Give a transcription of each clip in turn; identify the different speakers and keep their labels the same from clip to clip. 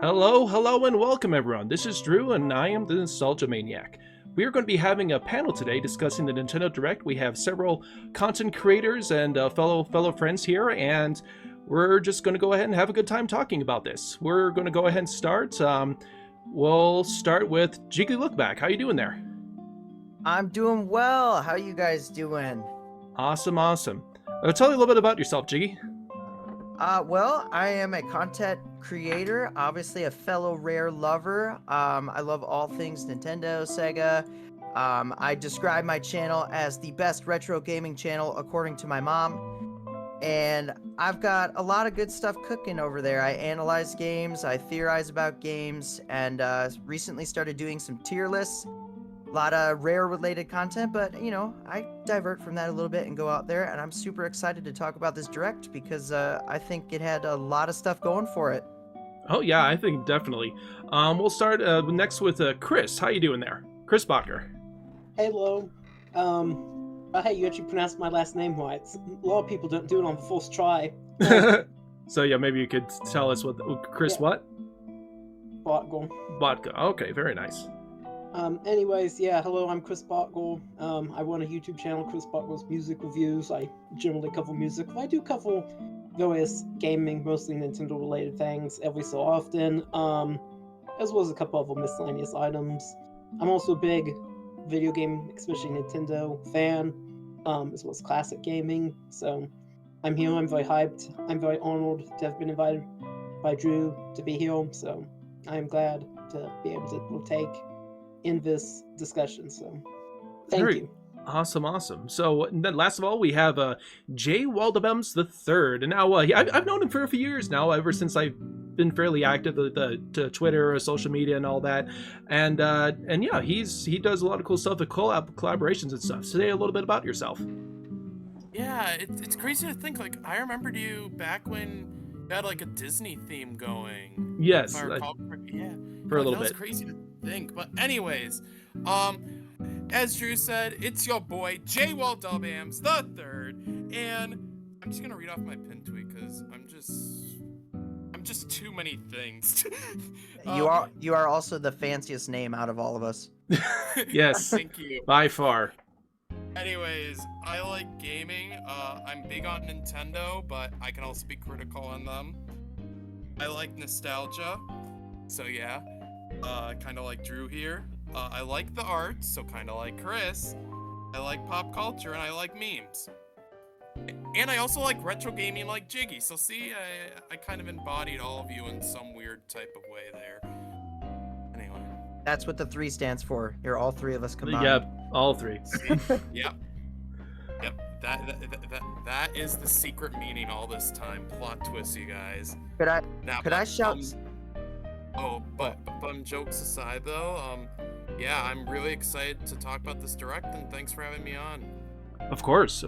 Speaker 1: Hello, hello, and welcome everyone. This is Drew, and I am the Nostalgia Maniac. We are going to be having a panel today discussing the Nintendo Direct. We have several content creators and fellow friends here, and we're just going to go ahead and have a good time talking about this. We're going to go ahead and start. We'll start with Jiggly Lookback. How you doing there?
Speaker 2: I'm doing well. How you guys doing?
Speaker 1: Awesome, awesome. Tell me a little bit about yourself, Jiggy.
Speaker 2: Well, I am a content creator, obviously a fellow Rare lover. I love all things Nintendo, Sega. I describe my channel as the best retro gaming channel according to my mom. And I've got a lot of good stuff cooking over there. I analyze games, I theorize about games, and recently started doing some tier lists. A lot of Rare related content, but I divert from that a little bit and go out there, and I'm super excited to talk about this Direct because I think it had a lot of stuff going for it.
Speaker 1: Oh yeah, I think definitely. We'll start next with Chris. How you doing there, Chris Bacher?
Speaker 3: Hello. Hey, you actually pronounced my last name right. A lot of people don't do it on the first try.
Speaker 1: So yeah, maybe you could tell us what Chris
Speaker 3: Yeah.
Speaker 1: what?
Speaker 3: Bartgall.
Speaker 1: Vodka. Okay, very nice.
Speaker 3: Anyways, yeah, hello, I'm Chris Bartgall. I run a YouTube channel, Chris Bartgall's Music Reviews. I generally cover music. I do cover various gaming, mostly Nintendo-related things every so often, as well as a couple other miscellaneous items. I'm also a big video game, especially Nintendo fan, as well as classic gaming. So I'm here, I'm very hyped. I'm very honored to have been invited by Drew to be here, so I'm glad to be able to partake in this discussion. So thank you.
Speaker 1: Awesome. So then last of all, we have Jay Waldebums the Third, and now I've known him for a few years now, ever since I've been fairly active to Twitter, social media, and all that, and yeah, he does a lot of cool stuff, with collaborations and stuff. So today, a little bit about yourself.
Speaker 4: Yeah, it's crazy to think, like, I remembered you back when you had, like, a Disney theme going.
Speaker 1: Yes,
Speaker 4: If I recall correctly. Yeah.
Speaker 1: for a little
Speaker 4: that was
Speaker 1: bit.
Speaker 4: crazy to think. But anyways, as Drew said, it's your boy, J. Waldubams the Third, and I'm just gonna read off my pin tweet, because I'm just too many things.
Speaker 2: You are also the fanciest name out of all of us.
Speaker 1: Yes,
Speaker 4: Thank you.
Speaker 1: by far.
Speaker 4: Anyways, I like gaming. I'm big on Nintendo, but I can also be critical on them. I like nostalgia, so yeah, kind of like Drew here. I like the art, so kind of like Chris. I like pop culture, and I like memes. And I also like retro gaming like Jiggy, so see, I kind of embodied all of you in some weird type of way there. Anyway.
Speaker 2: That's what the 3 stands for. You're all 3 of us combined.
Speaker 1: Yep, all three.
Speaker 4: Yep. That is the secret meaning all this time. Plot twist, you guys.
Speaker 2: Could I
Speaker 4: Now,
Speaker 2: could I shout?
Speaker 4: but jokes aside, though, yeah, I'm really excited to talk about this Direct, and thanks for having me on.
Speaker 1: Of course.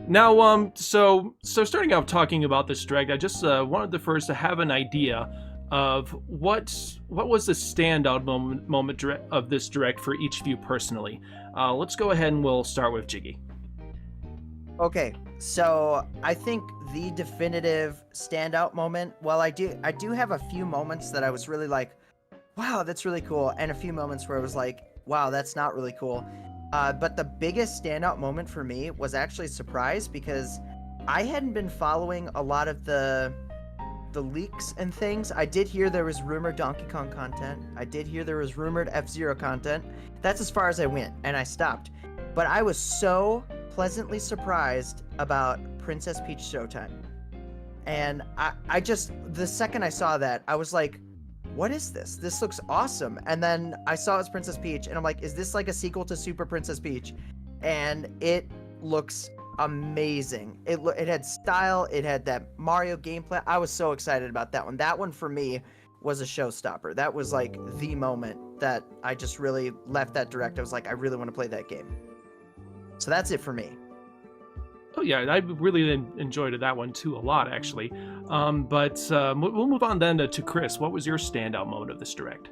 Speaker 1: Now, so starting out talking about this Direct, I just wanted to first to have an idea of what was the standout moment of this Direct for each of you personally. Let's go ahead and we'll start with Jiggy.
Speaker 2: Okay, so I think the definitive standout moment. Well, I do have a few moments that I was really like, wow, that's really cool, and a few moments where I was like, wow, that's not really cool. But the biggest standout moment for me was actually a surprise, because I hadn't been following a lot of the leaks and things. I did hear there was rumored Donkey Kong content. I did hear there was rumored F-Zero content. That's as far as I went, and I stopped. But I was so pleasantly surprised about Princess Peach Showtime. And I just, the second I saw that, I was like, what is this? This looks awesome. And then I saw it was Princess Peach, and I'm like, is this like a sequel to Super Princess Peach? And it looks amazing. It had style, it had that Mario gameplay. I was so excited about that one. That one for me was a showstopper. That was like the moment that I just really left that Direct. I was like, I really want to play that game. So that's it for me.
Speaker 1: Oh yeah, I really enjoyed that one too a lot, actually. But we'll move on then to Chris. What was your standout moment of this Direct?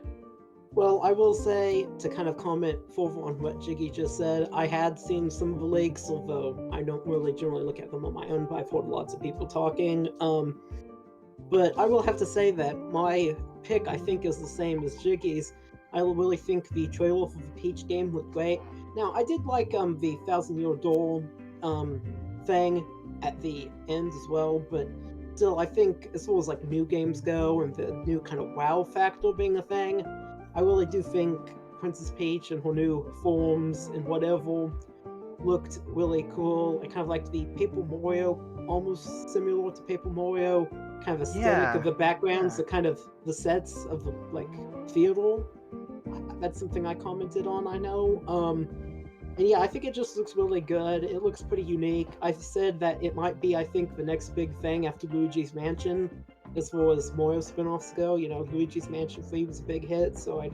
Speaker 3: Well, I will say, to kind of comment further on what Jiggy just said, I had seen some of the leaks, although I don't really generally look at them on my own, but I've heard lots of people talking. But I will have to say that my pick, I think, is the same as Jiggy's. I really think the trailer for the Peach game looked great. Now, I did like the Thousand Year Door thing at the end as well, but still, I think as far as like new games go and the new kind of wow factor being a thing, I really do think Princess Peach and her new forms and whatever looked really cool. I kind of liked the Paper Mario, almost similar to Paper Mario, kind of aesthetic of the backgrounds, the kind of the sets of the like theater. That's something I commented on, I know. And yeah, I think it just looks really good. It looks pretty unique. I said that it might be, I think, the next big thing after Luigi's Mansion, as far as Mario spin-offs go. You know, Luigi's Mansion 3 was a big hit, so I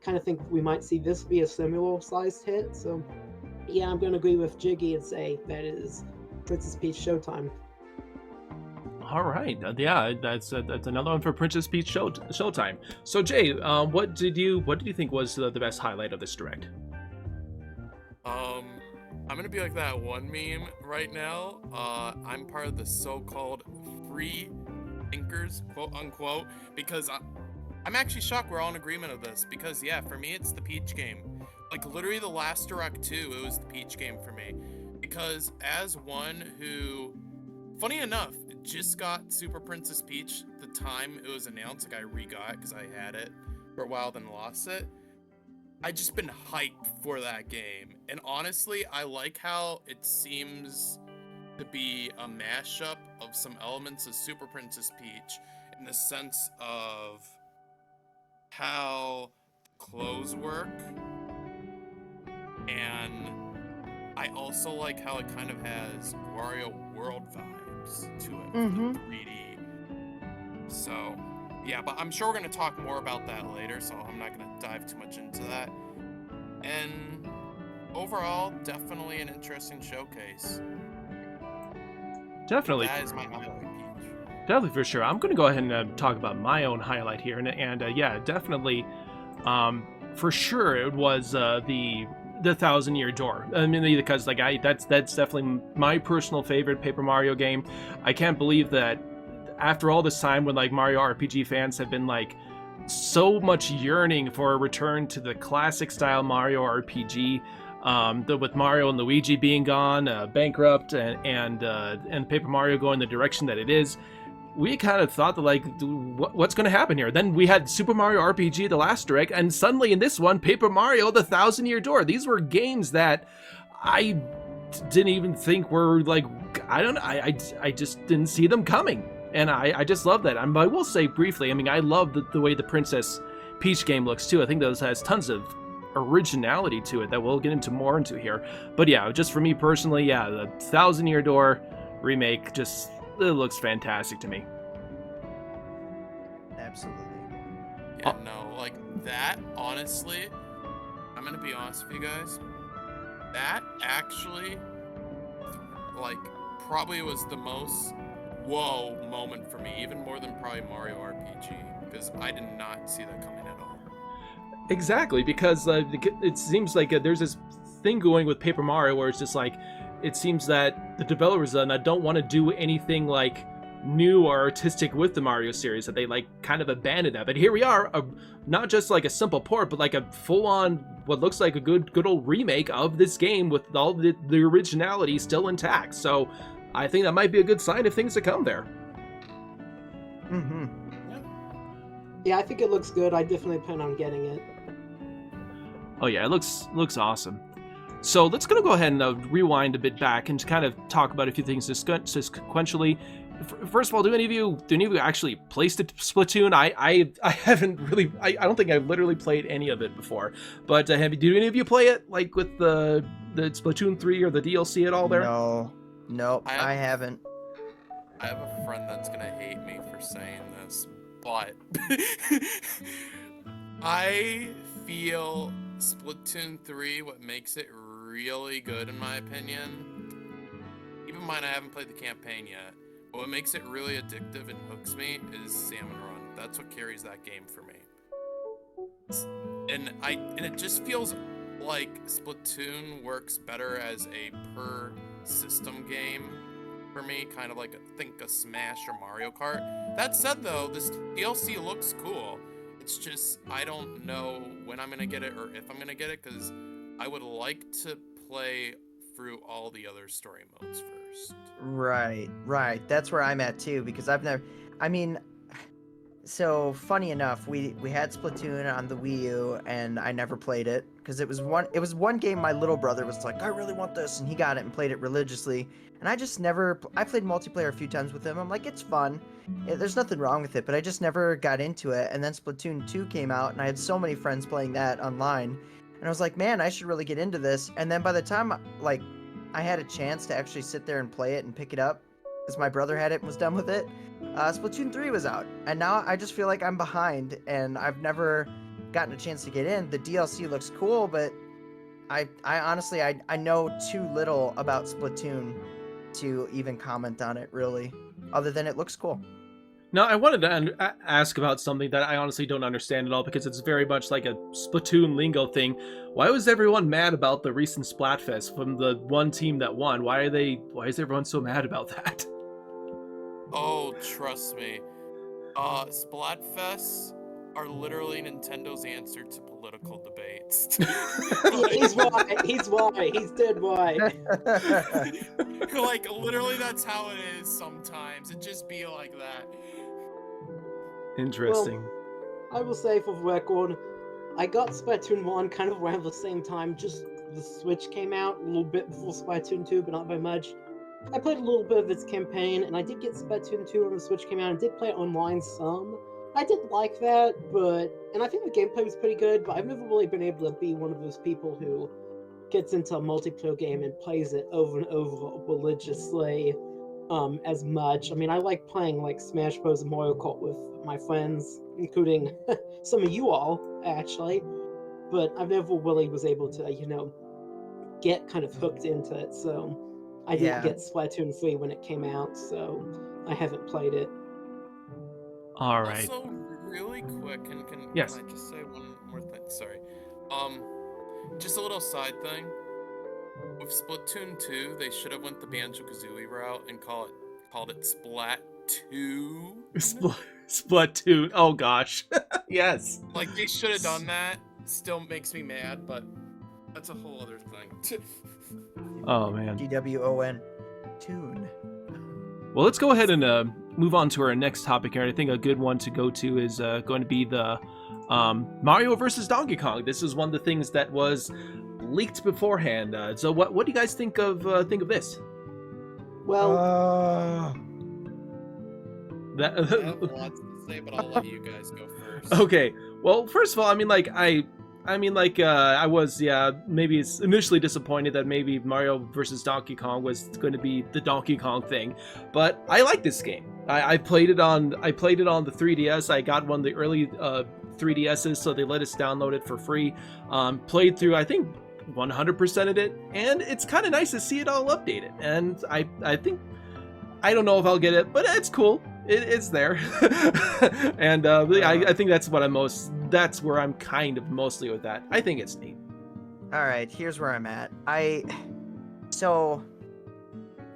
Speaker 3: kind of think we might see this be a similar-sized hit. So yeah, I'm going to agree with Jiggy and say that is Princess Peach Showtime.
Speaker 1: All right, yeah, that's another one for Princess Peach Showtime. So Jay, what did you think was the best highlight of this direct?
Speaker 4: I'm gonna be like that one meme right now. I'm part of the so-called free thinkers, quote unquote, because I'm actually shocked we're all in agreement of this. Because yeah, for me it's the Peach game. Like literally the last direct too, it was the Peach game for me. Because as one who, funny enough, just got Super Princess Peach the time it was announced. Like I re-got it because I had it for a while, then lost it. I just been hyped for that game, and honestly, I like how it seems to be a mashup of some elements of Super Princess Peach in the sense of how clothes work, and I also like how it kind of has Wario World vibes to it,
Speaker 2: Mm-hmm.
Speaker 4: the 3D. So. Yeah, but I'm sure we're going to talk more about that later, so I'm not going to dive too much into that. And overall, definitely an interesting showcase.
Speaker 1: Definitely.
Speaker 4: That is my highlight, Peach.
Speaker 1: Definitely, for sure. I'm going to go ahead and talk about my own highlight here, and yeah, definitely, for sure, it was the Thousand Year Door. I mean, because like that's definitely my personal favorite Paper Mario game. I can't believe that after all this time, when like Mario RPG fans have been like so much yearning for a return to the classic style Mario RPG. With Mario and Luigi being gone, bankrupt, and Paper Mario going the direction that it is, we kind of thought that like, what's going to happen here? Then we had Super Mario RPG the last direct, and suddenly in this one, Paper Mario: The Thousand Year Door. These were games that I didn't even think were like, I just didn't see them coming, and I just love that. I will say briefly, I mean, I love the way the Princess Peach game looks too. I think those has tons of originality to it that we'll get into more into here. But yeah, just for me personally, yeah, the Thousand Year Door remake just, it looks fantastic to me.
Speaker 2: Absolutely.
Speaker 4: Yeah, no, like that, honestly, I'm gonna be honest with you guys, that actually, like, probably was the most whoa moment for me, even more than probably Mario RPG, because I did not see that coming at all.
Speaker 1: Exactly, because it seems like there's this thing going with Paper Mario where it's just like, it seems that the developers don't want to do anything like new or artistic with the Mario series, that they like kind of abandoned that. But here we are, not just like a simple port, but like a full-on, what looks like a good old remake of this game with all the originality still intact. So I think that might be a good sign of things to come there.
Speaker 2: Mm-hmm.
Speaker 3: Yeah, I think it looks good. I definitely plan on getting it.
Speaker 1: Oh yeah, it looks awesome. So let's go ahead and rewind a bit back and kind of talk about a few things sequentially. First of all, do any of you actually play Splatoon? I haven't really. I don't think I've literally played any of it before. But do any of you play it, like with the Splatoon 3 or the DLC at all there?
Speaker 2: No, nope, I haven't.
Speaker 4: I have a friend that's gonna hate me for saying this, but I feel Splatoon 3, what makes it really good in my opinion, even mine, I haven't played the campaign yet, but what makes it really addictive and hooks me is Salmon Run. That's what carries that game for me. And it just feels like Splatoon works better as a per system game for me, kind of like think a Smash or Mario Kart. That said though, this DLC looks cool. It's just I don't know when I'm gonna get it or if I'm gonna get it, because I would like to play through all the other story modes first.
Speaker 2: Right, right. That's where I'm at too, because I've never. I mean, so funny enough, we had Splatoon on the Wii U, and I never played it because it was one game my little brother was like, I really want this, and he got it and played it religiously, and I just never. I played multiplayer a few times with him. I'm like, it's fun. There's nothing wrong with it, but I just never got into it. And then Splatoon 2 came out, and I had so many friends playing that online, and I was like, man, I should really get into this. And then by the time like I had a chance to actually sit there and play it and pick it up, because my brother had it and was done with it, Splatoon 3 was out, and now I just feel like I'm behind, and I've never gotten a chance to get in. The DLC looks cool, but I honestly, I know too little about Splatoon to even comment on it, really, other than it looks cool.
Speaker 1: Now, I wanted to ask about something that I honestly don't understand at all, because it's very much like a Splatoon lingo thing. Why was everyone mad about the recent Splatfest from the one team that won? Why is everyone so mad about that?
Speaker 4: Oh, trust me. Splatfests are literally Nintendo's answer to political debates.
Speaker 3: He's white. He's white. He's dead white.
Speaker 4: Like, literally, that's how it is sometimes. It just be like that.
Speaker 1: Interesting.
Speaker 3: I will say for the record, I got Splatoon 1 kind of around the same time, just the Switch came out, a little bit before Splatoon 2, but not very much. I played a little bit of its campaign, and I did get Splatoon 2 when the Switch came out, and did play it online some. I did like that, and I think the gameplay was pretty good, but I've never really been able to be one of those people who gets into a multiplayer game and plays it over and over religiously as much. I mean, I like playing like Smash Bros. And Mario Kart with my friends, including some of you all, actually, but I've never really was able to, get kind of hooked into it, so I didn't get Splatoon 3 when it came out, so I haven't played it.
Speaker 1: All right.
Speaker 4: Also, really quick, can
Speaker 1: Yes.
Speaker 4: I just say one more thing? Sorry. Just a little side thing. With Splatoon 2, they should have went the Banjo-Kazooie route and called it Splat-2.
Speaker 1: Splatoon. Oh gosh. Yes.
Speaker 4: Like, they should have done that. Still makes me mad, but that's a whole other thing.
Speaker 1: Oh man.
Speaker 2: GWON. Tune.
Speaker 1: Well, let's go ahead and move on to our next topic here. I think a good one to go to is going to be the Mario versus Donkey Kong. This is one of the things that was leaked beforehand. So, what do you guys think of this?
Speaker 3: Well,
Speaker 1: That
Speaker 4: I have lots to say, but I'll let you guys go first.
Speaker 1: okay. Well, first of all, I was maybe it's initially disappointed that maybe Mario versus Donkey Kong was going to be the Donkey Kong thing, but I like this game. I played it on the 3DS. I got one of the early 3DSs, so they let us download it for free. Played through, I think, 100% of it, and it's kind of nice to see it all updated. And I think, I don't know if I'll get it, but it's cool. It's there. And I think that's where I'm kind of mostly with that. I think it's neat.
Speaker 2: All right, here's where I'm at.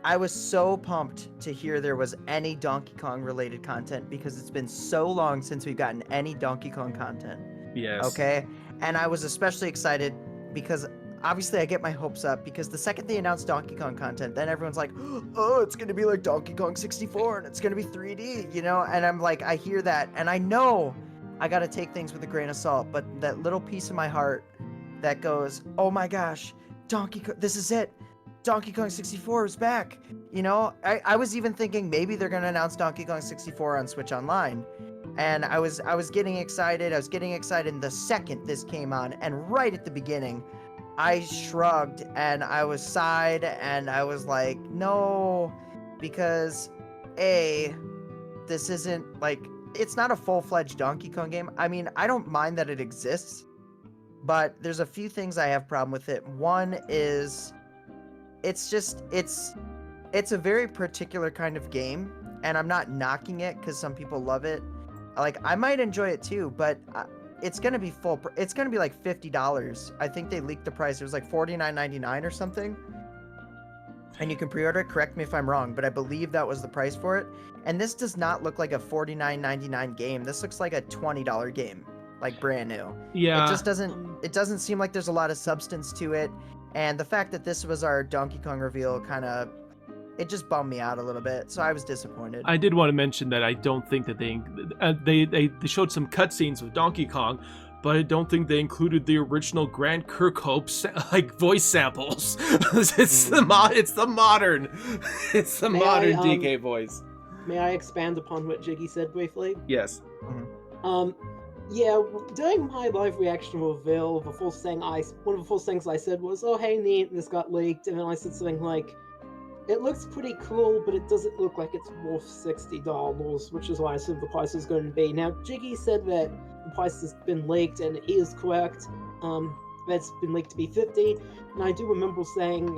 Speaker 2: I was so pumped to hear there was any Donkey Kong related content, because it's been so long since we've gotten any Donkey Kong content.
Speaker 1: Yes.
Speaker 2: Okay? And I was especially excited because obviously I get my hopes up, because the second they announced Donkey Kong content, then everyone's like, oh, it's going to be like Donkey Kong 64 and it's going to be 3D, and I'm like, I hear that, and I know I got to take things with a grain of salt, but that little piece of my heart that goes, oh my gosh, Donkey Kong, this is it. Donkey Kong 64 is back. I was even thinking maybe they're going to announce Donkey Kong 64 on Switch Online. And I was getting excited. And the second this came on, and right at the beginning, I shrugged and I was sighed and I was like, no, because this isn't like, it's not a full-fledged Donkey Kong game. I mean, I don't mind that it exists, but there's a few things I have problem with it. One is it's a very particular kind of game, and I'm not knocking it because some people love it. Like, I might enjoy it too, but it's gonna be it's gonna be like $50. I think they leaked the price. It was like $49.99 or something. And you can pre-order it. Correct me if I'm wrong, but I believe that was the price for it. And this does not look like a $49.99 game. This looks like a $20 game. like brand new.
Speaker 1: Yeah.
Speaker 2: It just doesn't seem like there's a lot of substance to it, and the fact that this was our Donkey Kong reveal it just bummed me out a little bit, so I was disappointed.
Speaker 1: I did want to mention that I don't think that they showed some cutscenes with Donkey Kong, but I don't think they included the original Grant Kirkhope voice samples. It's the modern DK voice.
Speaker 3: May I expand upon what Jiggy said briefly?
Speaker 1: Yes.
Speaker 3: Yeah, during my live reaction reveal, one of the first things I said was, "Oh, hey, neat, this got leaked," and then I said something like, "It looks pretty cool, but it doesn't look like it's worth $60, which is why I assumed the price is going to be." Now, Jiggy said that the price has been leaked, and he is correct. That's been leaked to be 50, and I do remember saying,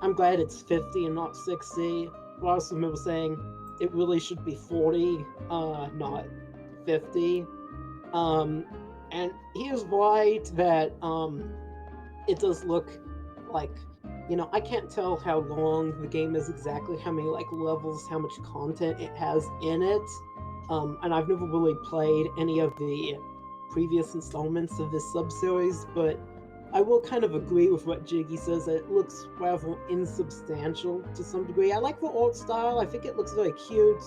Speaker 3: "I'm glad it's 50 and not 60." But I also remember saying it really should be 40, not 50. And he was right that it does look like, I can't tell how long the game is exactly, how many levels, how much content it has in it. And I've never really played any of the previous installments of this sub-series, but I will kind of agree with what Jiggy says, that it looks rather insubstantial to some degree. I like the art style, I think it looks very cute,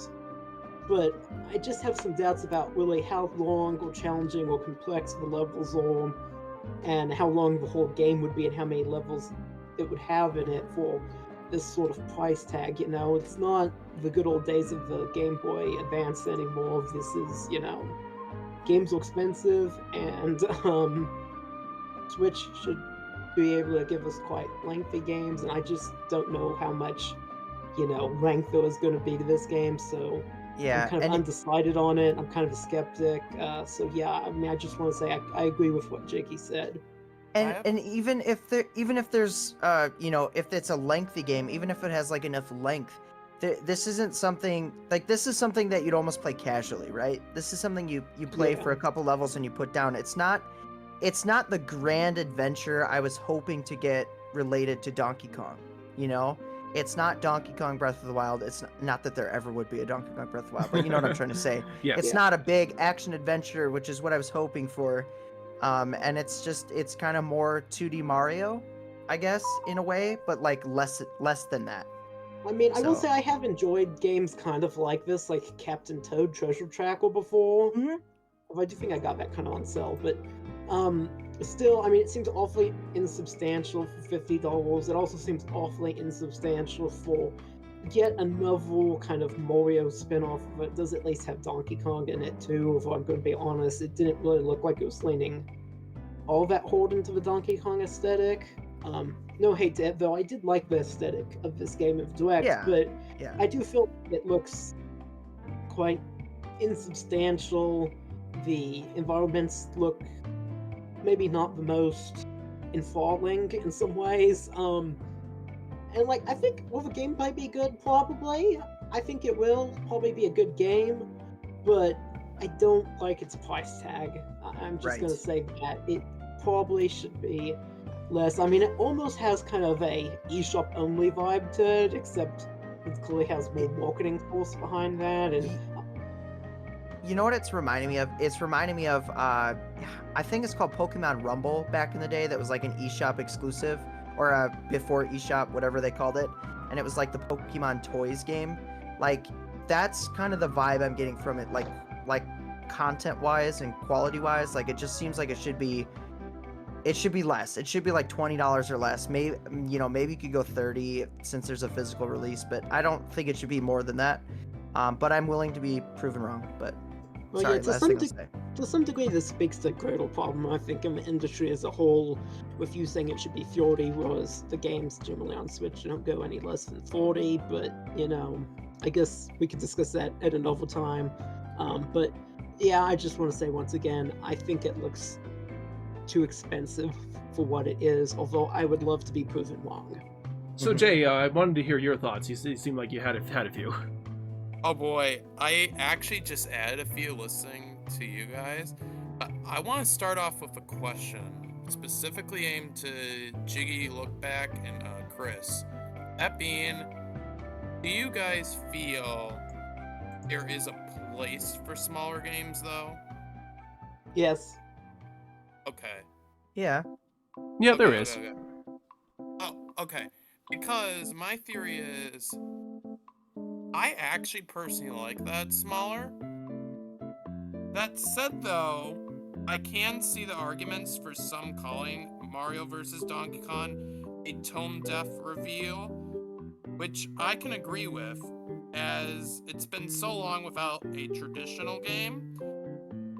Speaker 3: but I just have some doubts about really how long or challenging or complex the levels are, and how long the whole game would be, and how many levels it would have in it for this sort of price tag. It's not the good old days of the Game Boy Advance anymore. This is, games are expensive, and Switch should be able to give us quite lengthy games, and I just don't know how much, length there is going to be to this game, so
Speaker 2: Yeah,
Speaker 3: I'm kind of
Speaker 2: and
Speaker 3: undecided on it. I'm kind of a skeptic, so yeah, I just want to say I agree with what Jakey said.
Speaker 2: and even if there's if it's a lengthy game, even if it has enough length, this isn't something this is something that you'd almost play casually, right? This is something you play for a couple levels and you put down. It's not the grand adventure I was hoping to get related to Donkey Kong. It's not Donkey Kong Breath of the Wild. It's not that there ever would be a Donkey Kong Breath of the Wild, but you know what I'm trying to say.
Speaker 1: Yes.
Speaker 2: It's not a big action adventure, which is what I was hoping for. And it's kind of more 2D Mario, I guess, in a way, but less than that.
Speaker 3: I mean, I will
Speaker 2: So-
Speaker 3: say I have enjoyed games kind of like this, like Captain Toad Treasure Tracker before.
Speaker 2: Mhm.
Speaker 3: I do think I got that kind of on sale, but still, I mean, it seems awfully insubstantial for $50. It also seems awfully insubstantial for yet another kind of Mario spin-off. But it does at least have Donkey Kong in it too, if I'm going to be honest. It didn't really look like it was leaning all that hard into the Donkey Kong aesthetic. No hate to it, though. I did like the aesthetic of this Game of Direct,
Speaker 2: Yeah.
Speaker 3: but
Speaker 2: Yeah.
Speaker 3: I do feel it looks quite insubstantial. The environments look maybe not the most enthralling in some ways. And I think will the gameplay be good? Probably. I think it will probably be a good game, but I don't like its price tag. I'm just
Speaker 2: Right.
Speaker 3: gonna say that it probably should be less. I mean, it almost has kind of a eShop only vibe to it, except it clearly has more marketing force behind that. And
Speaker 2: You know what it's reminding me of? It's reminding me of, I think it's called Pokemon Rumble back in the day. That was an eShop exclusive, or before eShop, whatever they called it. And it was the Pokemon Toys game. That's kind of the vibe I'm getting from it. Content-wise and quality-wise, it just seems like it should be less. It should be $20 or less. Maybe maybe you could go 30 since there's a physical release, but I don't think it should be more than that. But I'm willing to be proven wrong. But
Speaker 3: well,
Speaker 2: sorry,
Speaker 3: yeah,
Speaker 2: last thing I'll say.
Speaker 3: to some degree, this speaks to a greater problem, I think, in the industry as a whole, with you saying it should be 30, whereas the games generally on Switch don't go any less than 40, but, I guess we could discuss that at another time. But, yeah, I just want to say once again, I think it looks too expensive for what it is, although I would love to be proven wrong.
Speaker 1: So Jay, I wanted to hear your thoughts. You seemed like you had a few.
Speaker 4: Oh boy, I actually just added a few listening to you guys. I want to start off with a question, specifically aimed to Jiggy, Lookback, and Chris. That being, do you guys feel there is a place for smaller games, though?
Speaker 3: Yes.
Speaker 4: Okay.
Speaker 2: Yeah.
Speaker 1: Yeah, there
Speaker 4: Okay,
Speaker 1: is.
Speaker 4: okay, okay. Oh, okay. Because my theory is, I actually personally like that smaller. That said, though, I can see the arguments for some calling Mario vs. Donkey Kong a tone-deaf reveal, which I can agree with, as it's been so long without a traditional game.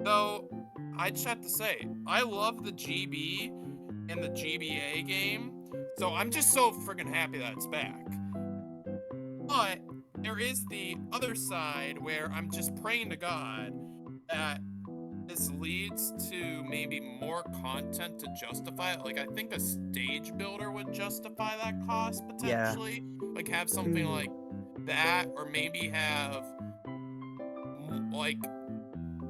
Speaker 4: Though, I just have to say, I love the GB and the GBA game, so I'm just so friggin' happy that it's back. But there is the other side where I'm just praying to God that this leads to maybe more content to justify it. Like, I think a stage builder would justify that cost potentially. Like, have something like that, or maybe have like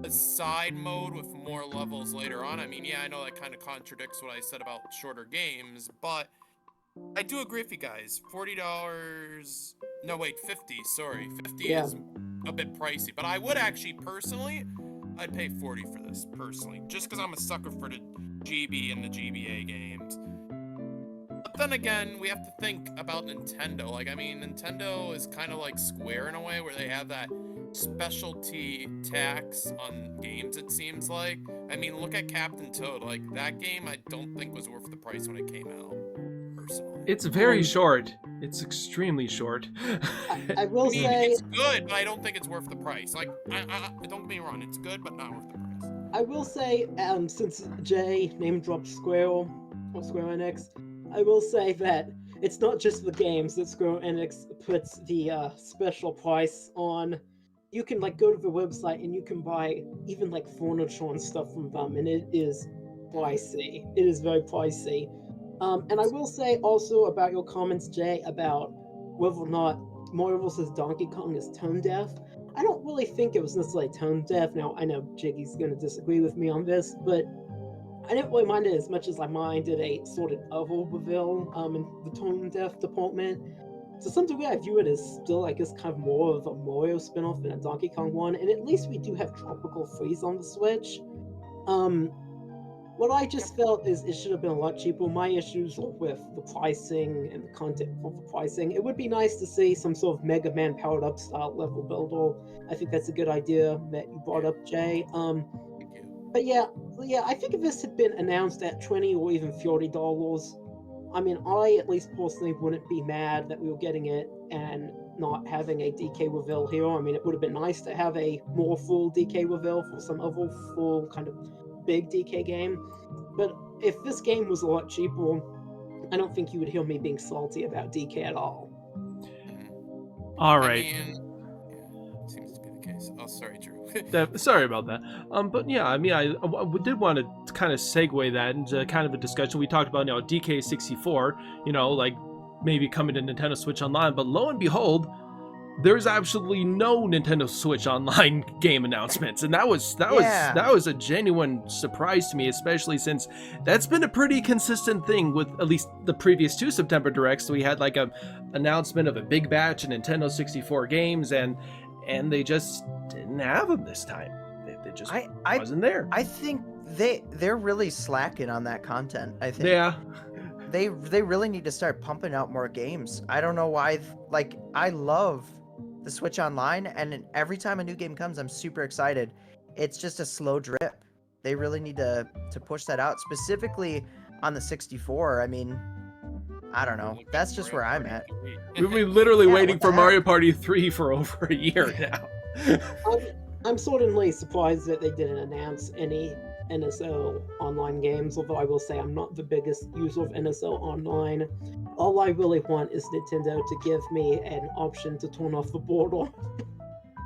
Speaker 4: a side mode with more levels later on. I mean, yeah, I know that kind of contradicts what I said about shorter games, but I do agree with you guys. $40. No, wait, 50. Sorry, 50
Speaker 3: Yeah.
Speaker 4: is a bit pricey, but I would actually personally, I'd pay 40 for this personally, just because I'm a sucker for the GB and the GBA games. But then again, we have to think about Nintendo. Like, I mean, Nintendo is kind of like Square in a way, where they have that specialty tax on games, it seems like. I mean, look at Captain Toad. Like, that game I don't think was worth the price when it came out, personally.
Speaker 1: It's very short. It's extremely short.
Speaker 3: I will
Speaker 4: I mean,
Speaker 3: say,
Speaker 4: it's good, but I don't think it's worth the price. Like, don't get me wrong, it's good, but not worth the price.
Speaker 3: I will say, since Jay name dropped Square or Square Enix, I will say that it's not just the games that Square Enix puts the special price on. You can like go to the website and you can buy even like furniture and stuff from them, and it is pricey. It is very pricey. And I will say also about your comments, Jay, about whether or not Mario vs. Donkey Kong is tone deaf. I don't really think it was necessarily tone deaf. Now, I know Jiggy's going to disagree with me on this, but I didn't really mind it as much as I minded a sort of other reveal in the tone deaf department. To some degree, I view it as still, I guess, kind of more of a Mario spin-off than a Donkey Kong one, and at least we do have Tropical Freeze on the Switch. What I just felt is it should have been a lot cheaper. My issues are with the pricing and the content of the pricing. It would be nice to see some sort of Mega Man powered up style level builder. I think that's a good idea that you brought up, Jay. But yeah, I think if this had been announced at $20 or even $40, I mean, I at least personally wouldn't be mad that we were getting it and not having a DK reveal here. I mean, it would have been nice to have a more full DK reveal for some other full kind of big DK game. But if this game was a lot cheaper, I don't think you would hear me being salty about DK at all.
Speaker 1: All right.
Speaker 4: I mean, yeah, seems to be the case. Oh, sorry, Drew.
Speaker 1: Sorry about that. But yeah, I mean, I did want to kind of segue that into kind of a discussion. We talked about, DK64, like maybe coming to Nintendo Switch Online, but lo and behold, there's absolutely no Nintendo Switch Online game announcements, and that was a genuine surprise to me, especially since that's been a pretty consistent thing with at least the previous two September Directs. We had like a announcement of a big batch of Nintendo 64 games, and they just didn't have them this time. They just wasn't there.
Speaker 2: I think they're really slacking on that content. I think.
Speaker 1: Yeah.
Speaker 2: They really need to start pumping out more games. I don't know why. Like, I love the Switch Online, and every time a new game comes, I'm super excited. It's just a slow drip. They really need to push that out, specifically on the 64. I mean, I don't know. That's just where I'm at.
Speaker 1: We've been literally
Speaker 2: Yeah,
Speaker 1: waiting
Speaker 2: what
Speaker 1: for
Speaker 2: the
Speaker 1: Mario
Speaker 2: heck?
Speaker 1: Party 3 for over a year now.
Speaker 3: I'm certainly surprised that they didn't announce any NSO online games, although I will say I'm not the biggest user of NSO online. All I really want is Nintendo to give me an option to turn off the border.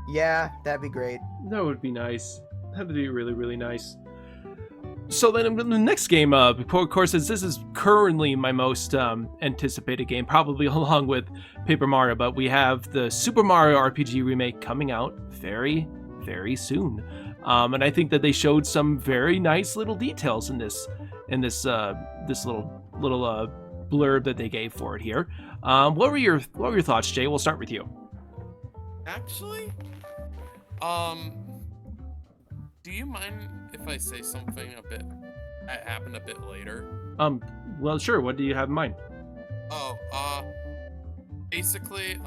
Speaker 2: Yeah, that'd be great.
Speaker 1: That would be nice. That would be really, really nice. So then the next game, of course, this is currently my most anticipated game, probably along with Paper Mario, but we have the Super Mario RPG remake coming out very, very soon. And I think that they showed some very nice little details in this little blurb that they gave for it here. What were your thoughts, Jay? We'll start with you.
Speaker 4: Actually, do you mind if I say something a bit that happened a bit later.
Speaker 1: Well, sure. What do you have in mind?
Speaker 4: Oh, basically,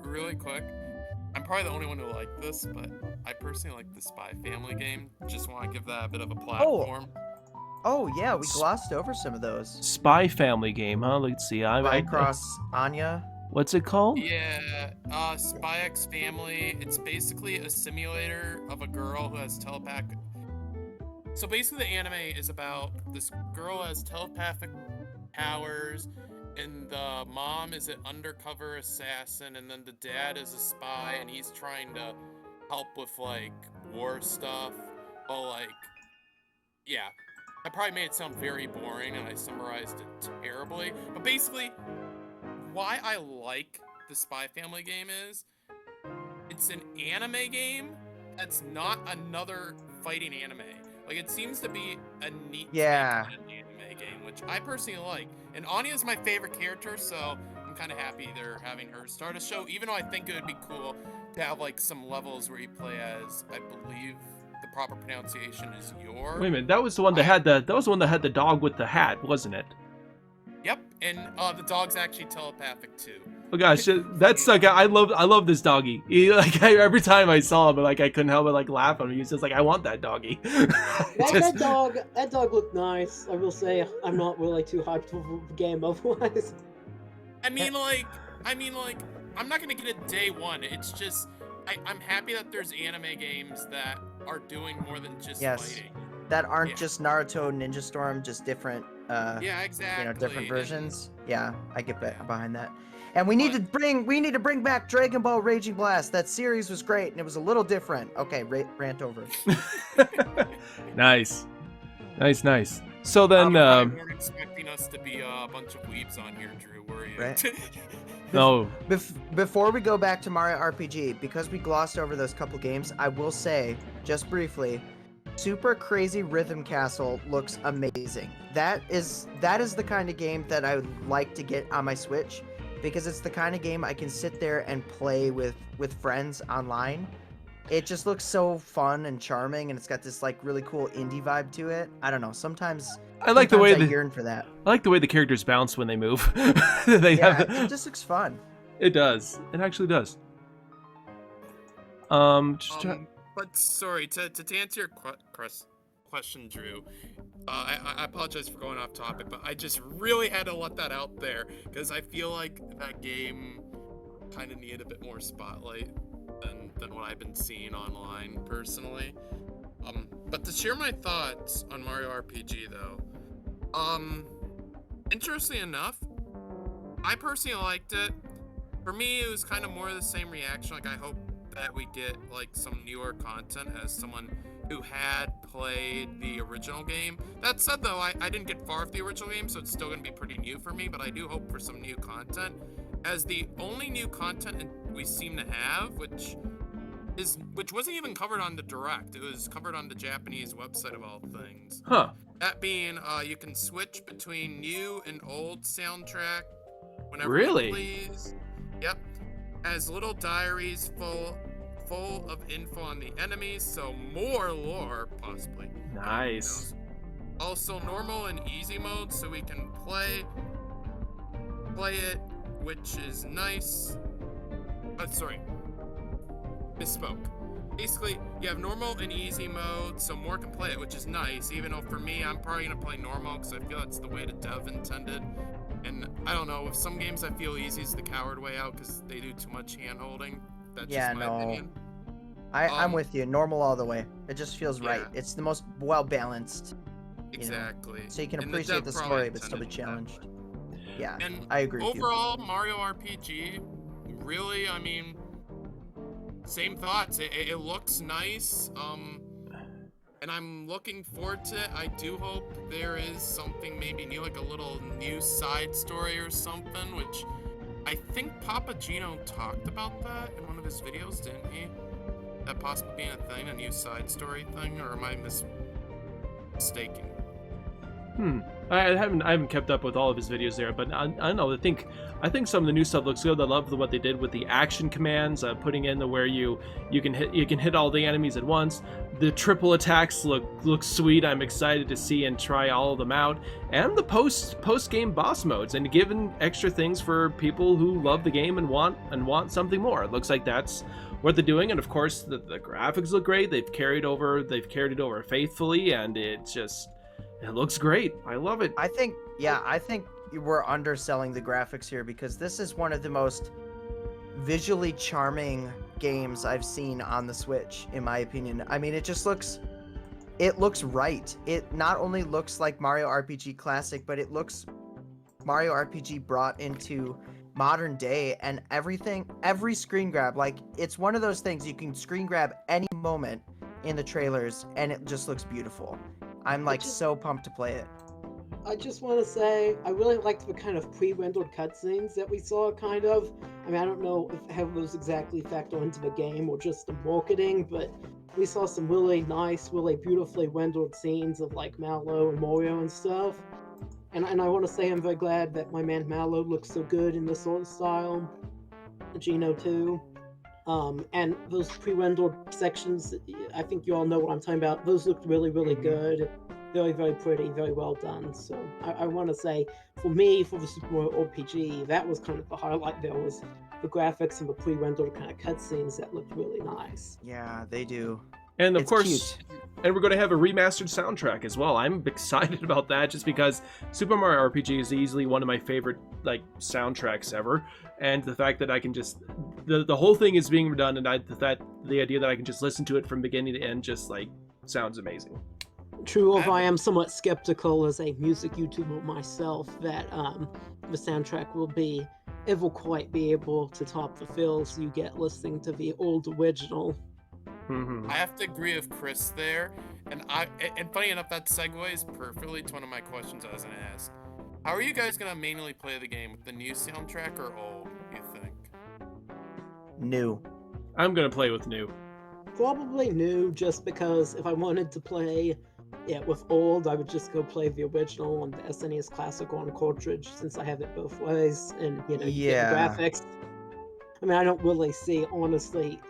Speaker 4: really quick, I'm probably the only one who liked this, but I personally like the Spy Family game. Just want to give that a bit of a platform.
Speaker 2: Oh yeah, we glossed over some of those.
Speaker 1: Spy Family game, huh? Let's see.
Speaker 2: Spy Cross Anya.
Speaker 1: What's it called?
Speaker 4: Yeah, Spy X Family. It's basically a simulator of a girl who has telepathic. So basically, the anime is about this girl who has telepathic powers, and the mom is an undercover assassin, and then the dad is a spy, and he's trying to help with like war stuff. But like, yeah, I probably made it sound very boring, and I summarized it terribly. But basically, why I like the Spy Family game is it's an anime game that's not another fighting anime. Like, it seems to be a neat
Speaker 2: Yeah.
Speaker 4: take on an anime game, which I personally like. And Anya is my favorite character, so I'm kind of happy they're having her start a show, even though I think it would be cool to have like some levels where you play as, I believe the proper pronunciation is Yor.
Speaker 1: Wait a minute. That was the one that had the dog with the hat, wasn't it?
Speaker 4: Yep, and the dog's actually telepathic too.
Speaker 1: Oh gosh, that's like I love this doggy. Every time I saw him, like I couldn't help but like laugh at him. He was just like, I want that doggy.
Speaker 3: That dog looked nice. I will say, I'm not really too hyped for the game otherwise.
Speaker 4: I mean, like, I'm not gonna get it day one. It's just, I'm happy that there's anime games that are doing more than just fighting.
Speaker 2: That aren't just Naruto, Ninja Storm, just different.
Speaker 4: Yeah, exactly.
Speaker 2: Different versions. Yeah, I get behind that. And we need to bring back Dragon Ball Raging Blast. That series was great, and it was a little different. Okay, rant over.
Speaker 1: Nice. So then,
Speaker 4: You weren't expecting us to be a bunch of weebs on here, Drew, were you?
Speaker 2: Right.
Speaker 1: no.
Speaker 2: Before we go back to Mario RPG, because we glossed over those couple games, I will say, just briefly, Super Crazy Rhythm Castle looks amazing. That is the kind of game that I would like to get on my Switch, because it's the kind of game I can sit there and play with friends online. It just looks so fun and charming, and it's got this like really cool indie vibe to it. I don't know. Sometimes
Speaker 1: I like the way
Speaker 2: I yearn for that.
Speaker 1: I like the way the characters bounce when they move.
Speaker 2: It just looks fun.
Speaker 1: It does. It actually does.
Speaker 4: But sorry, to answer your question, Drew, I apologize for going off topic, but I just really had to let that out there because I feel like that game kind of needed a bit more spotlight than what I've been seeing online personally. But to share my thoughts on Mario RPG though, interestingly enough, I personally liked it. For me, it was kind of more of the same reaction. Like, I hope that we get like some newer content as someone who had played the original game. That said though, I didn't get far with the original game, so it's still gonna be pretty new for me, but I do hope for some new content, as the only new content we seem to have, which wasn't even covered on the Direct, it was covered on the Japanese website of all things.
Speaker 1: Huh.
Speaker 4: That being, you can switch between new and old soundtrack whenever
Speaker 1: Really?
Speaker 4: you please. Yep. Has little diaries full of info on the enemies, so more lore, possibly.
Speaker 1: Nice.
Speaker 4: Also, normal and easy mode, so we can play it, which is nice. Sorry. Misspoke. Basically, you have normal and easy mode, so more can play it, which is nice, even though for me, I'm probably going to play normal, because I feel that's the way the dev intended. And I don't know, with some games I feel easy is the coward way out because they do too much hand-holding. That's just my opinion.
Speaker 2: I'm with you. Normal all the way. It just feels right.
Speaker 4: Yeah.
Speaker 2: It's the most well-balanced.
Speaker 4: Exactly.
Speaker 2: So you can
Speaker 4: And
Speaker 2: appreciate
Speaker 4: dev
Speaker 2: the
Speaker 4: probably
Speaker 2: story but still be
Speaker 4: intended that.
Speaker 2: challenged. Yeah,
Speaker 4: And
Speaker 2: I agree with you.
Speaker 4: overall, Mario RPG, really, I mean, same thoughts. It looks nice. And I'm looking forward to it. I do hope there is something maybe new, like a little new side story or something, which I think Papa Gino talked about that in one of his videos, didn't he? That possibly being a thing, a new side story thing, or am I mistaken?
Speaker 1: I haven't kept up with all of his videos there, but I don't know. I think some of the new stuff looks good. I love what they did with the action commands, putting in the where you can hit all the enemies at once. The triple attacks look sweet. I'm excited to see and try all of them out, and the post game boss modes, and giving extra things for people who love the game and want something more. It looks like that's what they're doing, and of course the graphics look great. They've carried it over faithfully, and it looks great. I love it.
Speaker 2: I think we're underselling the graphics here, because this is one of the most visually charming games I've seen on the Switch, in my opinion. I mean, it looks right. It not only looks like Mario RPG Classic, but it looks Mario RPG brought into modern day, and every screen grab, like, it's one of those things you can screen grab any moment in the trailers and it just looks beautiful. I'm like so pumped to play it.
Speaker 3: I just want to say, I really liked the kind of pre-rendered cutscenes that we saw, kind of. I mean, I don't know how those exactly factor into the game or just the marketing, but we saw some really nice, really beautifully rendered scenes of, like, Mallow and Mario and stuff. And I want to say I'm very glad that my man Mallow looks so good in this sort of style. Gino, too. And those pre-rendered sections, I think you all know what I'm talking about. Those looked really, really good. Very, very pretty, very well done. So I want to say, for me, for the Super Mario RPG, that was kind of the highlight. There was the graphics and the pre-rendered kind of cutscenes that looked really nice.
Speaker 2: Yeah, they do.
Speaker 1: And of
Speaker 2: It's
Speaker 1: course, and we're going to have a remastered soundtrack as well. I'm excited about that, just because Super Mario RPG is easily one of my favorite soundtracks ever, and the fact that I can just the whole thing is being redone, and the idea that I can just listen to it from beginning to end just sounds amazing.
Speaker 3: True, although I am somewhat skeptical as a music YouTuber myself that the soundtrack will ever quite be able to top the feels you get listening to the old original.
Speaker 4: I have to agree with Chris there, and funny enough, that segues perfectly to one of my questions I was gonna ask. How are you guys gonna mainly play the game, with the new soundtrack or old, you think?
Speaker 2: New.
Speaker 1: I'm going to play with new.
Speaker 3: Probably new, just because if I wanted to play it with old, I would just go play the original on the SNES Classic on cartridge, since I have it both ways, and you get the graphics. I mean, I don't really see, honestly,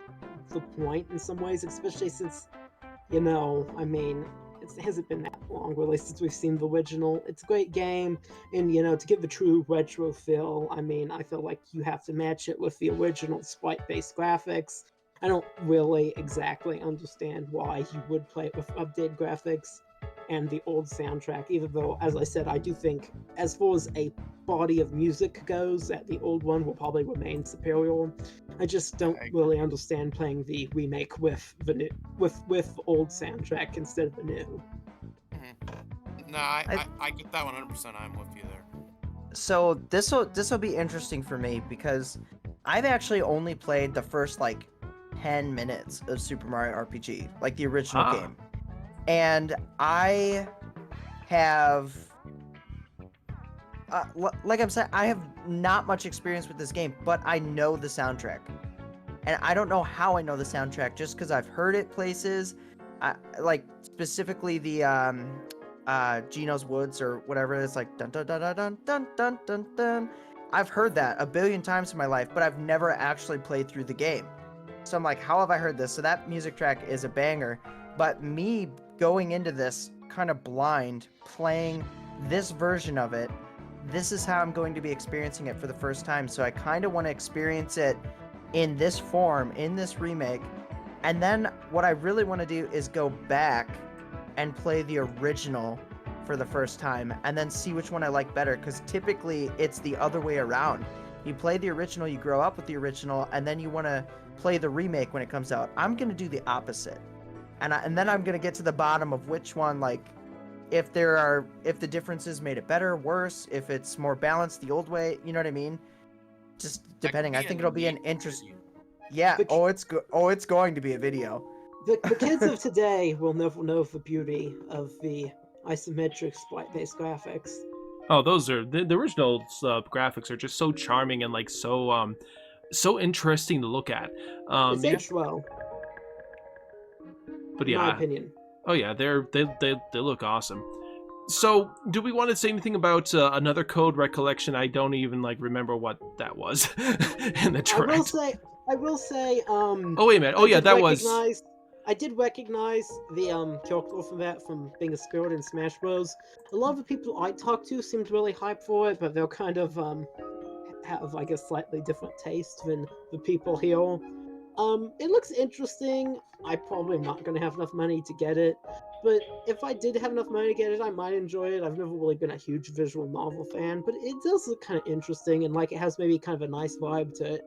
Speaker 3: the point in some ways, especially since, I mean, it hasn't been that long really since we've seen the original. It's a great game, and to get the true retro feel, I mean, I feel like you have to match it with the original sprite-based graphics. I don't really exactly understand why you would play it with updated graphics and the old soundtrack, even though, as I said, I do think, as far as a body of music goes, that the old one will probably remain superior. I just don't really understand playing the remake with the new, with old soundtrack instead of the new.
Speaker 4: No, I get that 100%. I'm with you there.
Speaker 2: So this will be interesting for me, because I've actually only played the first 10 minutes of Super Mario RPG, like the original game. And I have, like I'm saying, I have not much experience with this game, but I know the soundtrack. And I don't know how I know the soundtrack, just because I've heard it places. Specifically the Gino's Woods or whatever. It's like dun dun dun dun dun dun dun dun dun. I've heard that a billion times in my life, but I've never actually played through the game. So I'm like, how have I heard this? So that music track is a banger. But me going into this kind of blind, playing this version of it, this is how I'm going to be experiencing it for the first time. So I kind of want to experience it in this form, in this remake. And then what I really want to do is go back and play the original for the first time, and then see which one I like better, because typically it's the other way around. You play the original, you grow up with the original, and then you want to play the remake when it comes out. I'm going to do the opposite. And then I'm going to get to the bottom of which one, if the differences made it better, worse, if it's more balanced the old way, you know what I mean? Just depending. I think it'll be an interesting. Yeah. It's going to be a video.
Speaker 3: The kids of today will never know the beauty of the isometric sprite-based graphics.
Speaker 1: Oh, those are the original graphics are just so charming and so interesting to look at.
Speaker 3: It's aged well.
Speaker 1: But yeah,
Speaker 3: in my opinion.
Speaker 1: Oh yeah, they look awesome. So, do we want to say anything about another code recollection? I don't even remember what that was in the direct.
Speaker 3: I will say,
Speaker 1: Oh wait a minute. Oh
Speaker 3: I
Speaker 1: yeah,
Speaker 3: did
Speaker 1: that was.
Speaker 3: recognize. I did recognize the character from that from being a spirit in Smash Bros. A lot of the people I talked to seemed really hyped for it, but they're kind of have, I guess, slightly different taste than the people here. It looks interesting. I probably am not going to have enough money to get it, but if I did have enough money to get it, I might enjoy it. I've never really been a huge visual novel fan, but it does look kind of interesting, and like it has maybe kind of a nice vibe to it.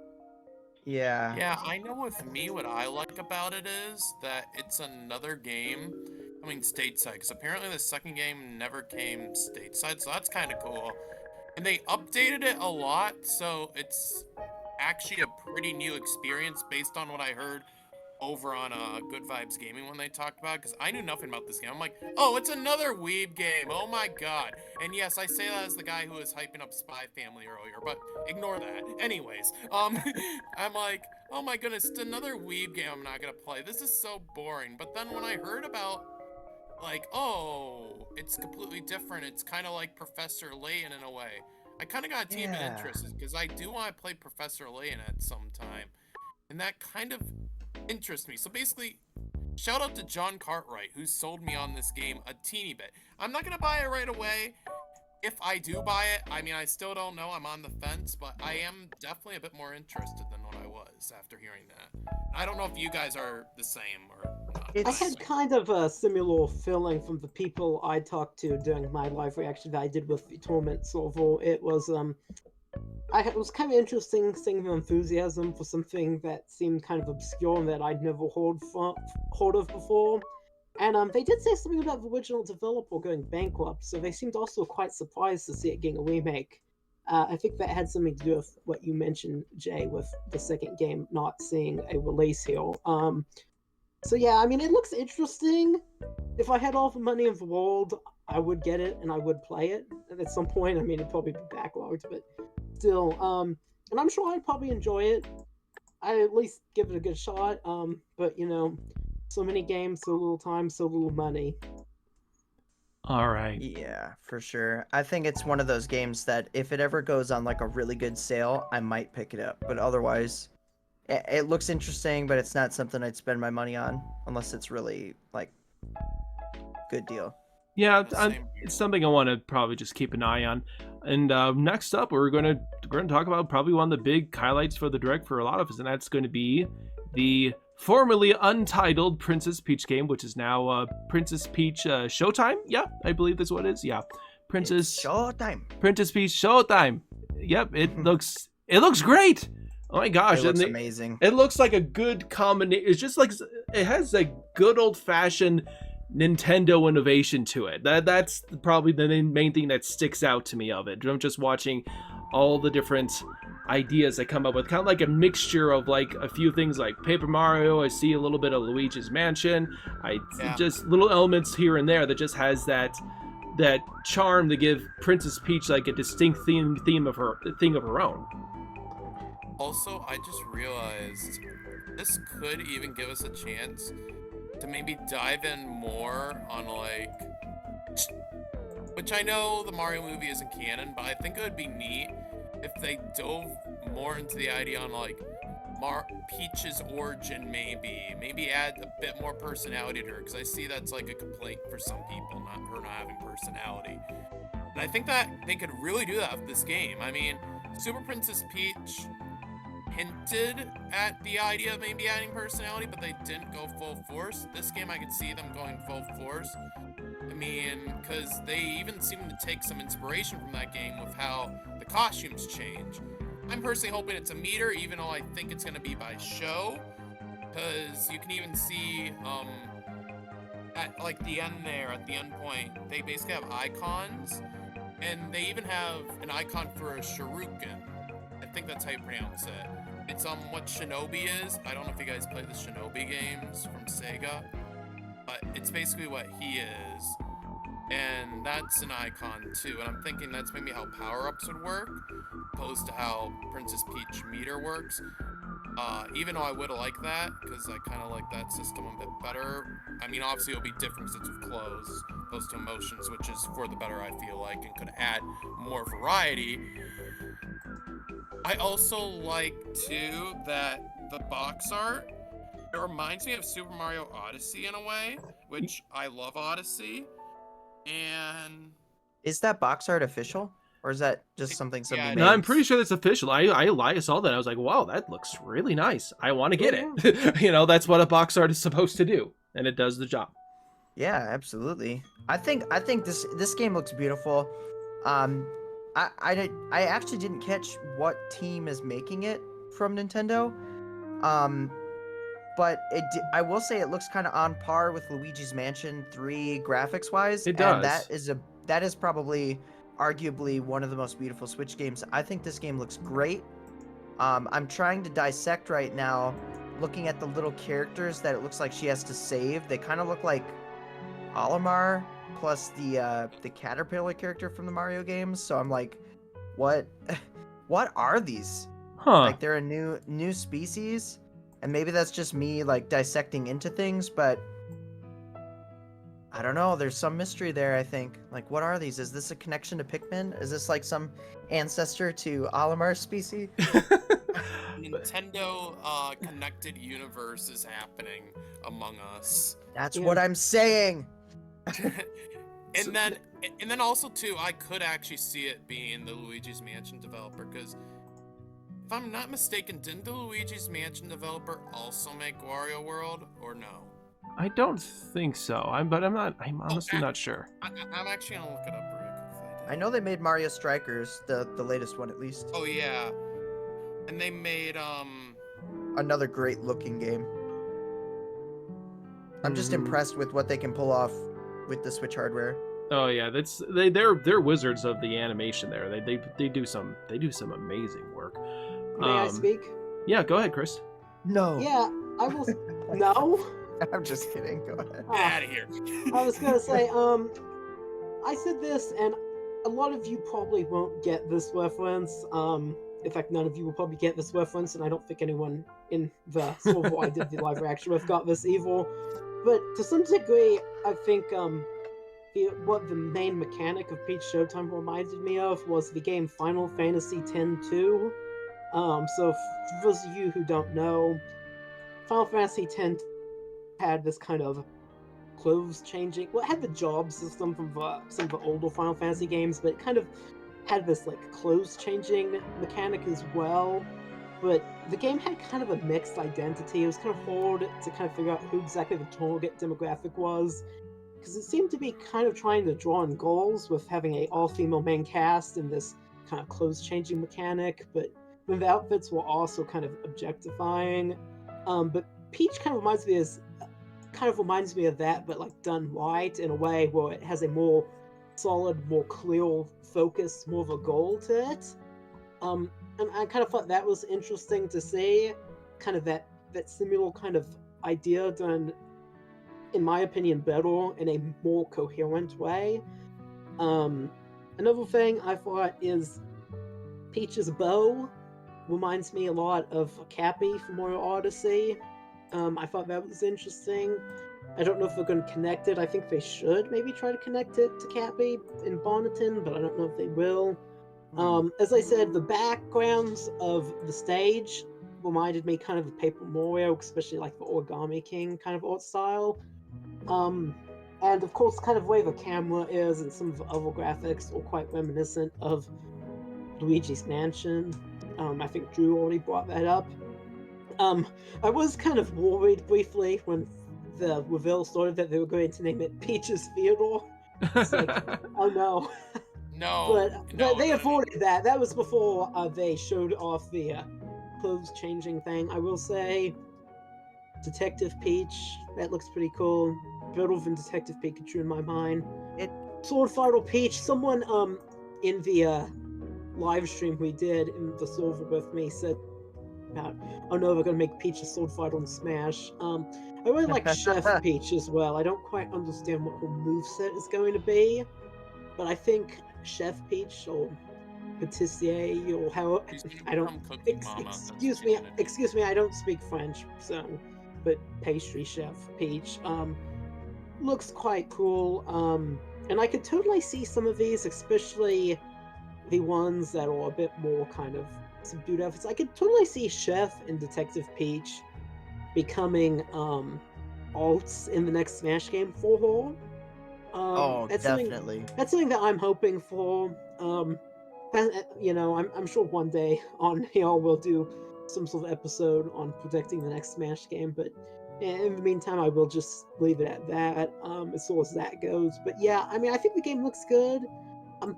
Speaker 2: Yeah.
Speaker 4: Yeah, I know with me what I like about it is that it's another game. I mean, stateside, because apparently the second game never came stateside, so that's kind of cool. And they updated it a lot, so it's actually a pretty new experience based on what I heard over on Good Vibes Gaming when they talked about it, because I knew nothing about this game. I'm like, oh, it's another weeb game. Oh my god. And yes, I say that as the guy who was hyping up Spy Family earlier, but ignore that. Anyways, I'm like, oh my goodness, it's another weeb game I'm not gonna play. This is so boring. But then when I heard about, like, oh, it's completely different. It's kind of like Professor Layton in a way. I kind of got a team of interests because I do want to play Professor Layton at some time. And that kind of interests me. So basically, shout out to John Cartwright, who sold me on this game a teeny bit. I'm not going to buy it right away. If I do buy it, I mean, I still don't know. I'm on the fence, but I am definitely a bit more interested than what I was after hearing that. I don't know if you guys are the same or not.
Speaker 3: I had kind of a similar feeling from the people I talked to during my live reaction that I did with the Torment Solvo. It was it was kind of interesting seeing the enthusiasm for something that seemed kind of obscure and that I'd never heard of before. And they did say something about the original developer going bankrupt, so they seemed also quite surprised to see it getting a remake. I think that had something to do with what you mentioned, Jay, with the second game not seeing a release here. So yeah, I mean, it looks interesting. If I had all the money in the world, I would get it and I would play it. And at some point, I mean, it'd probably be backlogged, but still. And I'm sure I'd probably enjoy it. I'd at least give it a good shot. But you know, so many games, so little time, so little money.
Speaker 1: All right.
Speaker 2: Yeah, for sure. I think it's one of those games that if it ever goes on like a really good sale, I might pick it up. But otherwise, it looks interesting, but it's not something I'd spend my money on unless it's really like good deal.
Speaker 1: Yeah,
Speaker 4: Same here.
Speaker 1: it's something I want to probably just keep an eye on. And next up, we're going to talk about probably one of the big highlights for the direct for a lot of us, and that's going to be the formerly untitled Princess Peach game, which is now Princess Peach Showtime. Yeah, I believe that's what it is. Yeah,
Speaker 2: It's showtime.
Speaker 1: Princess Peach Showtime. Yep, it looks great. Oh my gosh,
Speaker 2: It looks
Speaker 1: and
Speaker 2: amazing.
Speaker 1: it looks like a good combination. It's just like it has a good old fashioned Nintendo innovation to it. That's probably the main thing that sticks out to me of it. I'm just watching all the different ideas that come up with, kind of like a mixture of like a few things like Paper Mario. I see a little bit of Luigi's Mansion. Just little elements here and there that just has that charm to give Princess Peach like a distinct theme of her own.
Speaker 4: Also, I just realized this could even give us a chance to maybe dive in more on like, which I know the Mario movie isn't canon, but I think it would be neat if they dove more into the idea on like Peach's origin, maybe add a bit more personality to her, because I see that's like a complaint for some people, her not having personality. And I think that they could really do that with this game. I mean, Super Princess Peach hinted at the idea of maybe adding personality, but they didn't go full force. This game, I could see them going full force. I mean, because they even seem to take some inspiration from that game with how the costumes change. I'm personally hoping it's a meter, even though I think it's going to be by show, because you can even see at like the end there, at the end point, they basically have icons, and they even have an icon for a shuriken. I think that's how you pronounce it. It's what Shinobi is. I don't know if you guys play the Shinobi games from Sega, but it's basically what he is. And that's an icon too. And I'm thinking that's maybe how power-ups would work, opposed to how Princess Peach meter works. Even though I would like that, because I kind of like that system a bit better. I mean, obviously it'll be different since it's clothes, opposed to emotions, which is for the better, I feel like, and could add more variety. I also like, too, that the box art, it reminds me of Super Mario Odyssey in a way, which I love Odyssey. And
Speaker 2: Is that box art official, or is that just something somebody
Speaker 4: Yeah,
Speaker 2: made?
Speaker 1: No, I'm pretty sure that's official. I saw that. I was like, wow, that looks really nice. I want to get it. That's what a box art is supposed to do, and it does the job.
Speaker 2: Yeah, absolutely. I think this game looks beautiful. I actually didn't catch what team is making it from Nintendo. But I will say it looks kind of on par with Luigi's Mansion 3 graphics wise.
Speaker 1: It
Speaker 2: And
Speaker 1: does.
Speaker 2: that is probably arguably one of the most beautiful Switch games. I think this game looks great. I'm trying to dissect right now, looking at the little characters that it looks like she has to save. They kind of look like Olimar plus the caterpillar character from the Mario games. So I'm like, what what are these?
Speaker 1: Huh.
Speaker 2: Like they're a new species, and maybe that's just me like dissecting into things, but I don't know. There's some mystery there, I think. Like, what are these? Is this a connection to Pikmin? Is this like some ancestor to Olimar's species?
Speaker 4: Nintendo connected universe is happening among us.
Speaker 2: That's
Speaker 3: Yeah.
Speaker 2: what I'm saying.
Speaker 4: and then also too, I could actually see it being the Luigi's Mansion developer, because if I'm not mistaken, didn't the Luigi's Mansion developer also make Wario World, or no?
Speaker 1: I don't think so. I'm honestly not sure.
Speaker 4: I'm actually gonna look it up real quick if I did.
Speaker 2: I know they made Mario Strikers, the latest one at least.
Speaker 4: Oh yeah, and they made
Speaker 2: Another great looking game. I'm just
Speaker 1: Mhm.
Speaker 2: impressed with what they can pull off with the Switch hardware.
Speaker 1: Oh yeah, they're wizards of the animation there. They do some amazing work.
Speaker 3: May I speak?
Speaker 1: Yeah, go ahead, Chris.
Speaker 2: No.
Speaker 3: Yeah, I was. No.
Speaker 2: I'm just kidding. Go ahead.
Speaker 4: get out of here.
Speaker 3: I was gonna say, I said this, and a lot of you probably won't get this reference. In fact, none of you will probably get this reference, and I don't think anyone in the Silver I did the live reaction with got this either. But to some degree, I think what the main mechanic of Peach Showtime reminded me of was the game Final Fantasy X-2. So for those of you who don't know, Final Fantasy X had this kind of clothes changing. Well, it had the job system from some of the older Final Fantasy games, but it kind of had this like clothes changing mechanic as well. But the game had kind of a mixed identity. It was kind of hard to kind of figure out who exactly the target demographic was, because it seemed to be kind of trying to draw on goals with having a all-female main cast and this kind of clothes changing mechanic, but then the outfits were also kind of objectifying. But Peach kind of reminds me of that, but like done right in a way where it has a more solid, more clear focus, more of a goal to it. And I kind of thought that was interesting to see, kind of that similar kind of idea done, in my opinion, better in a more coherent way. Another thing I thought is Peach's bow reminds me a lot of Cappy from Mario Odyssey. I thought that was interesting. I don't know if they're going to connect it. I think they should maybe try to connect it to Cappy in Bonneton, but I don't know if they will. As I said, the backgrounds of the stage reminded me kind of of Paper Mario, especially like the Origami King kind of art style. And of course, kind of the way the camera is and some of the other graphics are quite reminiscent of Luigi's Mansion. I think Drew already brought that up. I was kind of worried briefly when the reveal started that they were going to name it Peach's Theodore. It's like, oh no.
Speaker 4: No.
Speaker 3: But they avoided that. That was before they showed off the clothes changing thing. I will say, Detective Peach, that looks pretty cool. Better than Detective Pikachu in my mind. Sword Fighter Peach, someone in the live stream we did in the server with me said about, oh no, we're gonna make Peach a sword fighter on Smash. I really like Chef Peach as well. I don't quite understand what her moveset is going to be, but I think Chef Peach or patissier or how
Speaker 4: She's gonna
Speaker 3: I don't.
Speaker 4: become Cookie Mama. That's what
Speaker 3: Excuse
Speaker 4: she's
Speaker 3: me,
Speaker 4: gonna do.
Speaker 3: excuse me. I don't speak French, so but pastry chef Peach looks quite cool. And I could totally see some of these, especially the ones that are a bit more kind of subdued outfits. I could totally see Chef and Detective Peach becoming alts in the next Smash game for her.
Speaker 2: Oh,
Speaker 3: That's
Speaker 2: definitely.
Speaker 3: That's something that I'm hoping for. You know, I'm sure one day on here we'll do some sort of episode on predicting the next Smash game, but in the meantime, I will just leave it at that, as far as that goes. But yeah, I mean, I think the game looks good. I'm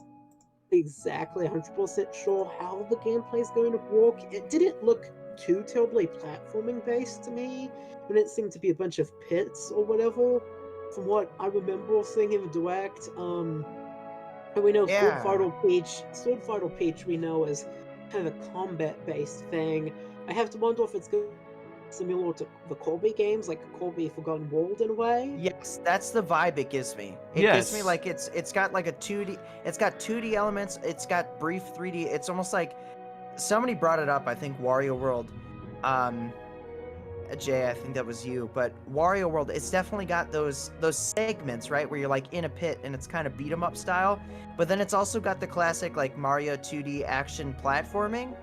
Speaker 3: exactly 100% sure how the gameplay is going to work. It didn't look too terribly platforming based to me. It didn't seem to be a bunch of pits or whatever, from what I remember seeing in the direct. And we know
Speaker 2: Yeah.
Speaker 3: Sword Fighter Peach we know is kind of a combat-based thing. I have to wonder if it's going to be similar to the Kirby games, like Kirby Forgotten World in a way.
Speaker 2: Yes, that's the vibe it gives me. It gives me
Speaker 1: Yes.
Speaker 2: like it's got like a 2D. It's got 2D elements. It's got brief 3D. It's almost like somebody brought it up. I think Wario World. Jay, I think that was you, but Wario World, it's definitely got those segments, right, where you're like in a pit and it's kind of beat 'em up style, but then it's also got the classic like Mario 2D action platforming,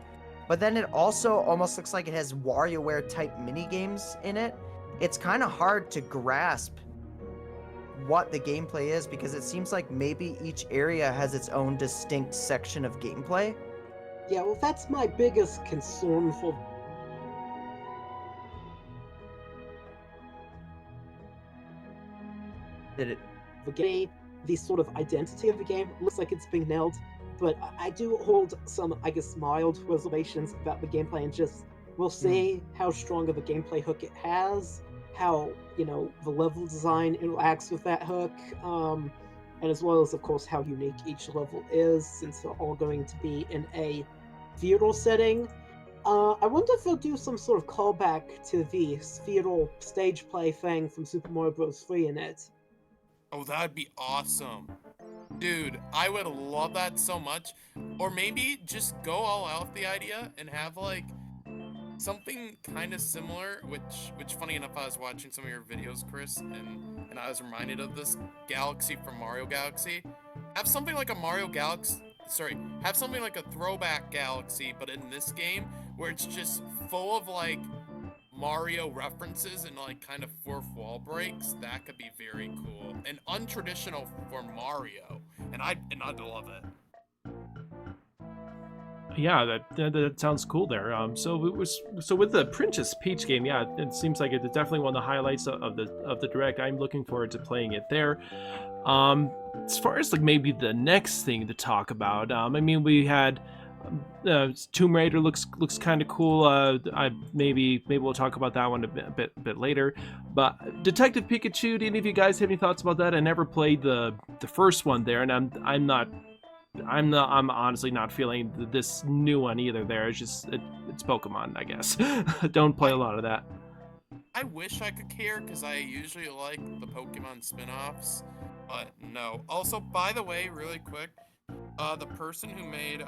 Speaker 2: but then it also almost looks like it has WarioWare type mini games in it. It's kind of hard to grasp what the gameplay is because it seems like maybe each area has its own distinct section of gameplay.
Speaker 3: Yeah, well, that's my biggest concern for
Speaker 2: Did it?
Speaker 3: the game. The sort of identity of the game looks like it's being nailed, but I do hold some, I guess, mild reservations about the gameplay, and just we'll see how strong of a gameplay hook it has, how, you know, the level design interacts with that hook, and as well as, of course, how unique each level is, since they're all going to be in a theater setting. I wonder if they'll do some sort of callback to the theater stage play thing from Super Mario Bros. 3 in it.
Speaker 4: Oh, that'd be awesome. Dude, I would love that so much. Or maybe just go all out with the idea and have like something kind of similar, which funny enough, I was watching some of your videos, Chris, and I was reminded of this galaxy from Mario Galaxy. Have something like a Mario Galaxy, have something like a throwback galaxy, but in this game where it's just full of like Mario references and like kind of fourth wall breaks. That could be very cool and untraditional for Mario, and I'd love it.
Speaker 1: Yeah, that sounds cool there. So with the Princess Peach game, yeah, it seems like it's definitely one of the highlights of the direct. I'm looking forward to playing it there. As far as like maybe the next thing to talk about, I mean, we had Tomb Raider looks kind of cool. Maybe we'll talk about that one a bit later. But Detective Pikachu, do any of you guys have any thoughts about that? I never played the first one there, and I'm honestly not feeling this new one either. There, it's just it's Pokemon, I guess. Don't play a lot of that.
Speaker 4: I wish I could care because I usually like the Pokemon spin-offs, but no. Also, by the way, really quick, the person who made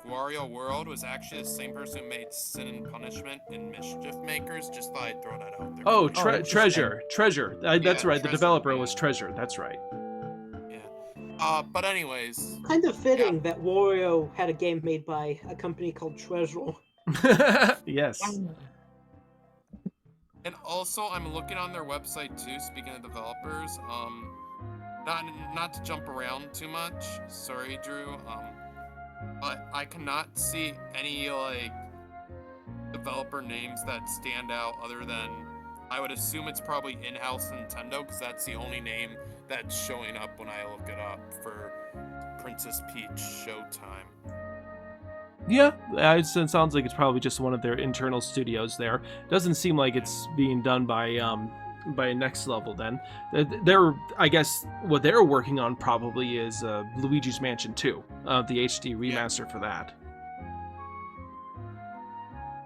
Speaker 4: Wario World was actually the same person who made Sin and Punishment and Mischief Makers. Just thought I'd throw that out there.
Speaker 1: Oh,
Speaker 2: interesting.
Speaker 1: Treasure. That's
Speaker 4: Yeah,
Speaker 1: right. The
Speaker 4: Treasure.
Speaker 1: developer was Treasure. That's right.
Speaker 4: Yeah. But anyways,
Speaker 3: Kind of fitting that Wario had a game made by a company called Treasure.
Speaker 1: Yes.
Speaker 4: and also I'm looking on their website too. Speaking of developers, not to jump around too much. Sorry, Drew. But I cannot see any like developer names that stand out other than I would assume it's probably in-house Nintendo because that's the only name that's showing up when I look it up for Princess Peach Showtime.
Speaker 1: Yeah, it sounds like it's probably just one of their internal studios there. Doesn't seem like it's being done by Next Level then. I guess what they're working on probably is Luigi's Mansion 2, the HD remaster for that.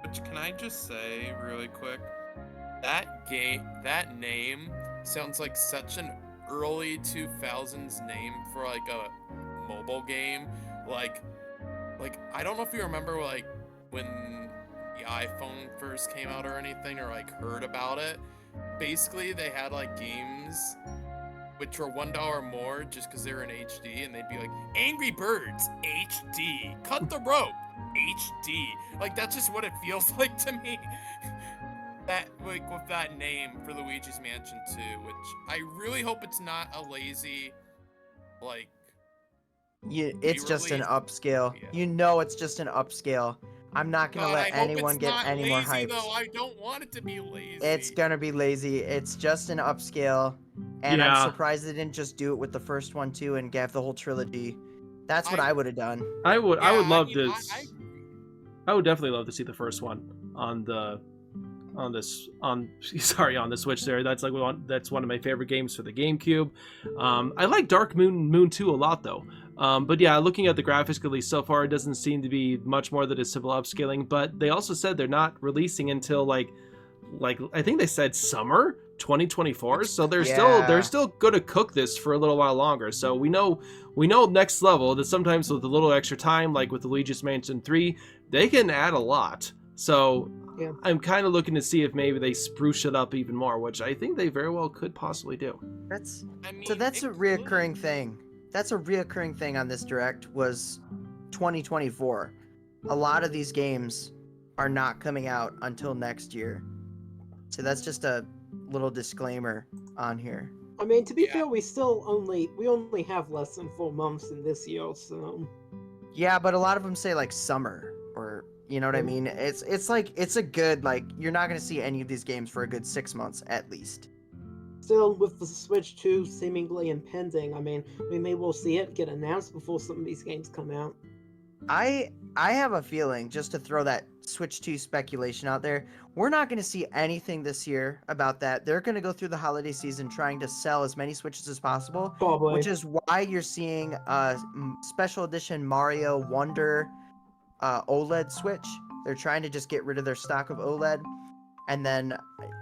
Speaker 4: Which can I just say really quick? That name sounds like such an early 2000s name for like a mobile game. Like like I don't know if you remember like when the iPhone first came out or anything, or like heard about it. Basically, they had like games which were $1 more just because they were in HD, and they'd be like Angry Birds HD, Cut the Rope HD. Like that's just what it feels like to me. That like with that name for Luigi's Mansion 2, which I really hope it's not a lazy like
Speaker 2: It's just an
Speaker 4: re-release.
Speaker 2: upscale.
Speaker 4: Yeah.
Speaker 2: You know, it's just an upscale. I'm not gonna
Speaker 4: God,
Speaker 2: let
Speaker 4: I hope
Speaker 2: anyone
Speaker 4: it's
Speaker 2: get
Speaker 4: not
Speaker 2: any more
Speaker 4: lazy
Speaker 2: hyped.
Speaker 4: though. I don't want it to be lazy.
Speaker 2: It's gonna be lazy. It's just an upscale, and
Speaker 1: Yeah.
Speaker 2: I'm surprised they didn't just do it with the first one too and have the whole trilogy. That's what I would have done.
Speaker 1: I would
Speaker 4: Yeah,
Speaker 1: love
Speaker 4: mean,
Speaker 1: this. I would definitely love to see the first one on the on the Switch there. That's like that's one of my favorite games for the GameCube. I like Dark Moon 2 a lot though. But yeah, looking at the graphics at least so far, it doesn't seem to be much more than a simple upscaling. But they also said they're not releasing until like I think they said summer 2024. So they're still going to cook this for a little while longer. So we know next level that sometimes with a little extra time, like with the Luigi's Mansion 3, they can add a lot. So
Speaker 3: Yeah.
Speaker 1: I'm kind of looking to see if maybe they spruce it up even more, which I think they very well could possibly do.
Speaker 2: That's
Speaker 4: I mean,
Speaker 2: so that's
Speaker 4: it
Speaker 2: a
Speaker 4: could.
Speaker 2: reoccurring thing. That's a reoccurring thing on this direct was 2024. A lot of these games are not coming out until next year. So that's just a little disclaimer on here.
Speaker 3: I mean, to be
Speaker 4: Yeah.
Speaker 3: fair, we only have less than 4 months in this year, so
Speaker 2: Yeah, but a lot of them say like summer or you know what I mean? It's like it's a good like you're not going to see any of these games for a good 6 months at least.
Speaker 3: still with the Switch 2 seemingly impending, I mean, we may well see it get announced before some of these games come out.
Speaker 2: I have a feeling, just to throw that Switch 2 speculation out there, we're not going to see anything this year about that. They're going to go through the holiday season trying to sell as many Switches as possible,
Speaker 3: Probably.
Speaker 2: which is why you're seeing a special edition Mario Wonder OLED Switch. They're trying to just get rid of their stock of OLED. And then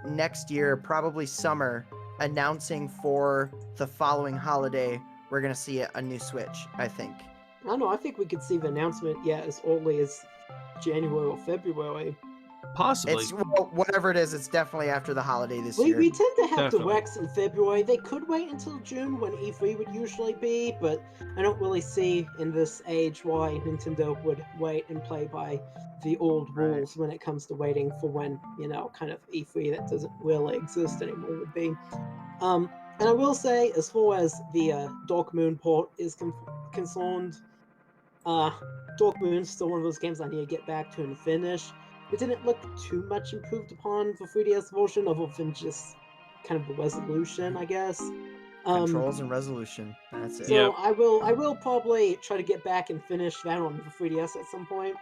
Speaker 2: next year, probably summer, announcing for the following holiday, we're going to see a new Switch, I think.
Speaker 3: I don't know, I think we could see the announcement as early as January or February.
Speaker 1: Possibly.
Speaker 2: It's whatever it is. It's definitely after the holiday this
Speaker 3: We
Speaker 2: year.
Speaker 3: tend to have
Speaker 1: Definitely.
Speaker 3: directs in February. They could wait until June when E3 would usually be, but I don't really see in this age why Nintendo would wait and play by the old
Speaker 2: Right.
Speaker 3: rules when it comes to waiting for when, kind of E3 that doesn't really exist anymore would be. And I will say, as far as the Dark Moon port is concerned, Dark Moon's still one of those games I need to get back to and finish. It didn't look too much improved upon the 3DS version, other than just kind of the resolution, I guess.
Speaker 2: Controls and resolution. That's it.
Speaker 3: So
Speaker 1: Yep.
Speaker 3: I will probably try to get back and finish that on the 3DS at some point.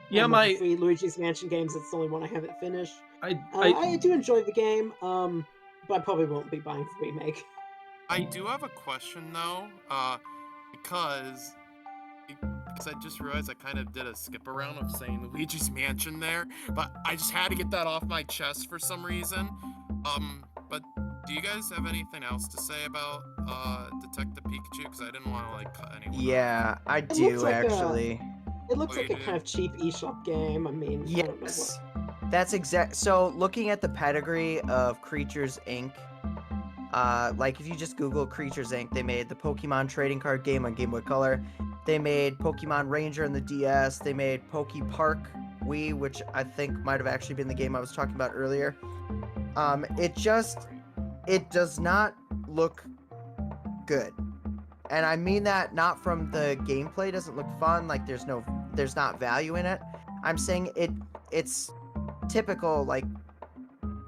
Speaker 1: Yeah,
Speaker 3: Of
Speaker 1: my
Speaker 3: the 3 Luigi's Mansion games, it's the only one I haven't finished.
Speaker 1: I
Speaker 3: I do enjoy the game, but I probably won't be buying the remake.
Speaker 4: I do have a question though, because I just realized I kind of did a skip around of saying Luigi's Mansion there, but I just had to get that off my chest for some reason. But do you guys have anything else to say about Detective Pikachu? Because I didn't want to like cut anyone off.
Speaker 2: Yeah, I
Speaker 3: looks
Speaker 2: do
Speaker 3: like
Speaker 2: actually.
Speaker 3: It looks
Speaker 4: Oh,
Speaker 3: like
Speaker 4: you
Speaker 3: a
Speaker 4: do?
Speaker 3: kind of cheap eShop game. I mean, I don't know
Speaker 2: Yes, that's exact. So looking at the pedigree of Creatures Inc. Like if you just Google Creatures Inc., they made the Pokemon trading card game on Game Boy Color. They made Pokemon Ranger on the DS. They made Poke Park Wii, which I think might have actually been the game I was talking about earlier. It does not look good. And I mean that not from the gameplay doesn't look fun, like there's not value in it. I'm saying it's typical, like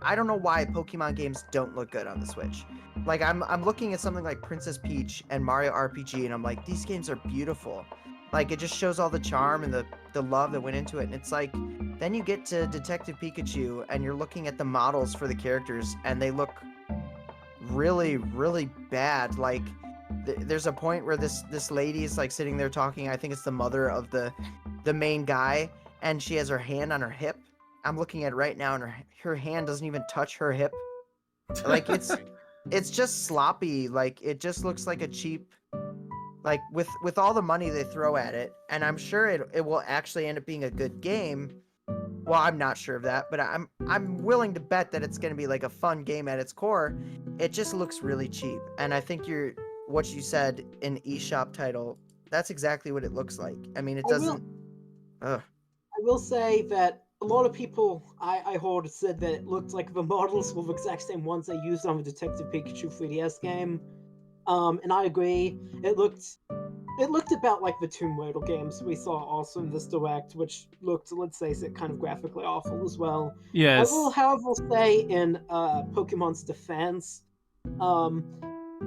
Speaker 2: I don't know why Pokemon games don't look good on the Switch. Like I'm looking at something like Princess Peach and Mario RPG and I'm like, these games are beautiful. Like it just shows all the charm and the love that went into it. And it's like then you get to Detective Pikachu and you're looking at the models for the characters and they look really, really bad. Like there's a point where this lady is like sitting there talking. I think it's the mother of the main guy, and she has her hand on her hip. I'm looking at it right now, and her hand doesn't even touch her hip. Like it's just sloppy. Like it just looks like a cheap like with all the money they throw at it, and I'm sure it will actually end up being a good game. Well, I'm not sure of that, but I'm willing to bet that it's going to be like a fun game at its core. It just looks really cheap, and I think what you said in eShop title, that's exactly what it looks like. I mean, it doesn't. Ugh.
Speaker 3: I will say that a lot of people I heard said that it looked like the models were the exact same ones they used on the Detective Pikachu 3DS game. And I agree. It looked about like the Tomb Raider games we saw also in this direct, which looked, let's face it, kind of graphically awful as well.
Speaker 1: Yes.
Speaker 3: I will, however, say in Pokemon's defense,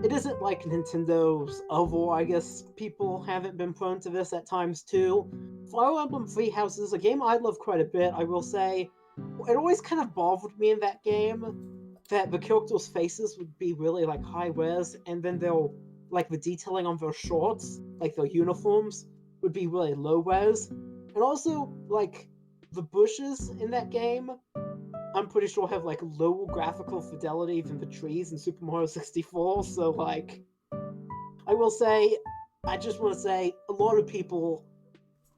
Speaker 3: it isn't like Nintendo's other, I guess people haven't been prone to this at times too. Fire Emblem Three Houses, a game I love quite a bit, I will say. It always kind of bothered me in that game that the characters' faces would be really like high res, and then they'll like the detailing on their shorts, like their uniforms, would be really low res. And also, like, the bushes in that game, I'm pretty sure have like lower graphical fidelity than the trees in Super Mario 64. So like, I will say, I just want to say, a lot of people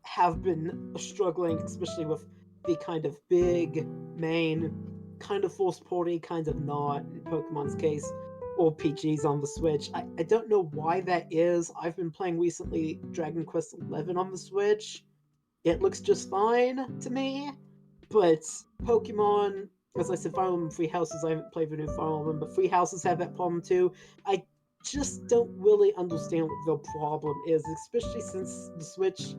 Speaker 3: have been struggling, especially with the kind of big, main, kind of forced porty, kind of not, in Pokemon's case, RPGs on the Switch. I don't know why that is. I've been playing recently Dragon Quest XI on the Switch. It looks just fine to me. But Pokemon, as I said, Fire Emblem Three Houses, I haven't played the new Fire Emblem, but Three Houses have that problem too. I just don't really understand what the problem is, especially since the Switch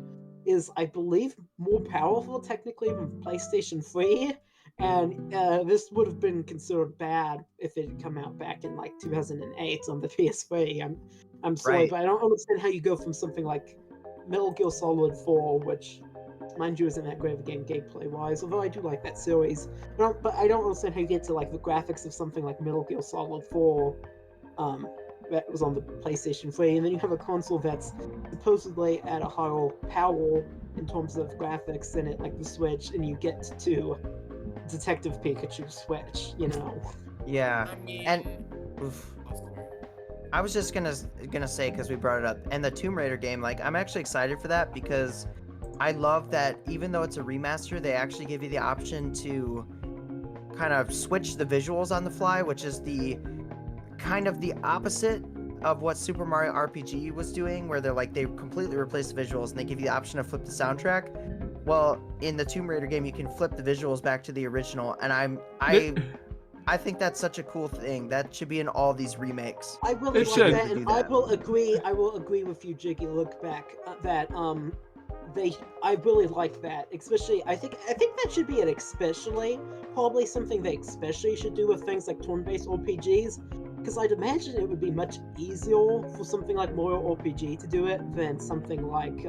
Speaker 3: is, I believe, more powerful technically than PlayStation 3. And this would have been considered bad if it had come out back in like 2008 on the PS3. I'm sorry,
Speaker 2: Right.
Speaker 3: but I don't understand how you go from something like Metal Gear Solid 4, which, mind you, isn't that great of a game gameplay-wise, although I do like that series. But I don't understand how you get to like the graphics of something like Metal Gear Solid 4, that was on the PlayStation 3, and then you have a console that's supposedly at a higher power in terms of graphics than it like the Switch, and you get to Detective Pikachu Switch, you know.
Speaker 2: Yeah.
Speaker 4: I mean,
Speaker 2: And oof.
Speaker 4: oh, sorry.
Speaker 2: I was just gonna say, because we brought it up, and the Tomb Raider game, like, I'm actually excited for that because I love that even though it's a remaster, they actually give you the option to kind of switch the visuals on the fly, which is the kind of the opposite of what Super Mario RPG was doing, where they completely replace the visuals and they give you the option to flip the soundtrack. Well, in the Tomb Raider game, you can flip the visuals back to the original, and I think that's such a cool thing. That should be in all these remakes.
Speaker 3: I really
Speaker 1: It
Speaker 3: like
Speaker 1: should.
Speaker 3: that,
Speaker 2: Do
Speaker 3: and
Speaker 2: that.
Speaker 3: I will agree with you, Jiggy. Look back that I really like that. Especially, I think that should be probably something they especially should do with things like turn-based RPGs. Because I'd imagine it would be much easier for something like Mario RPG to do it than something like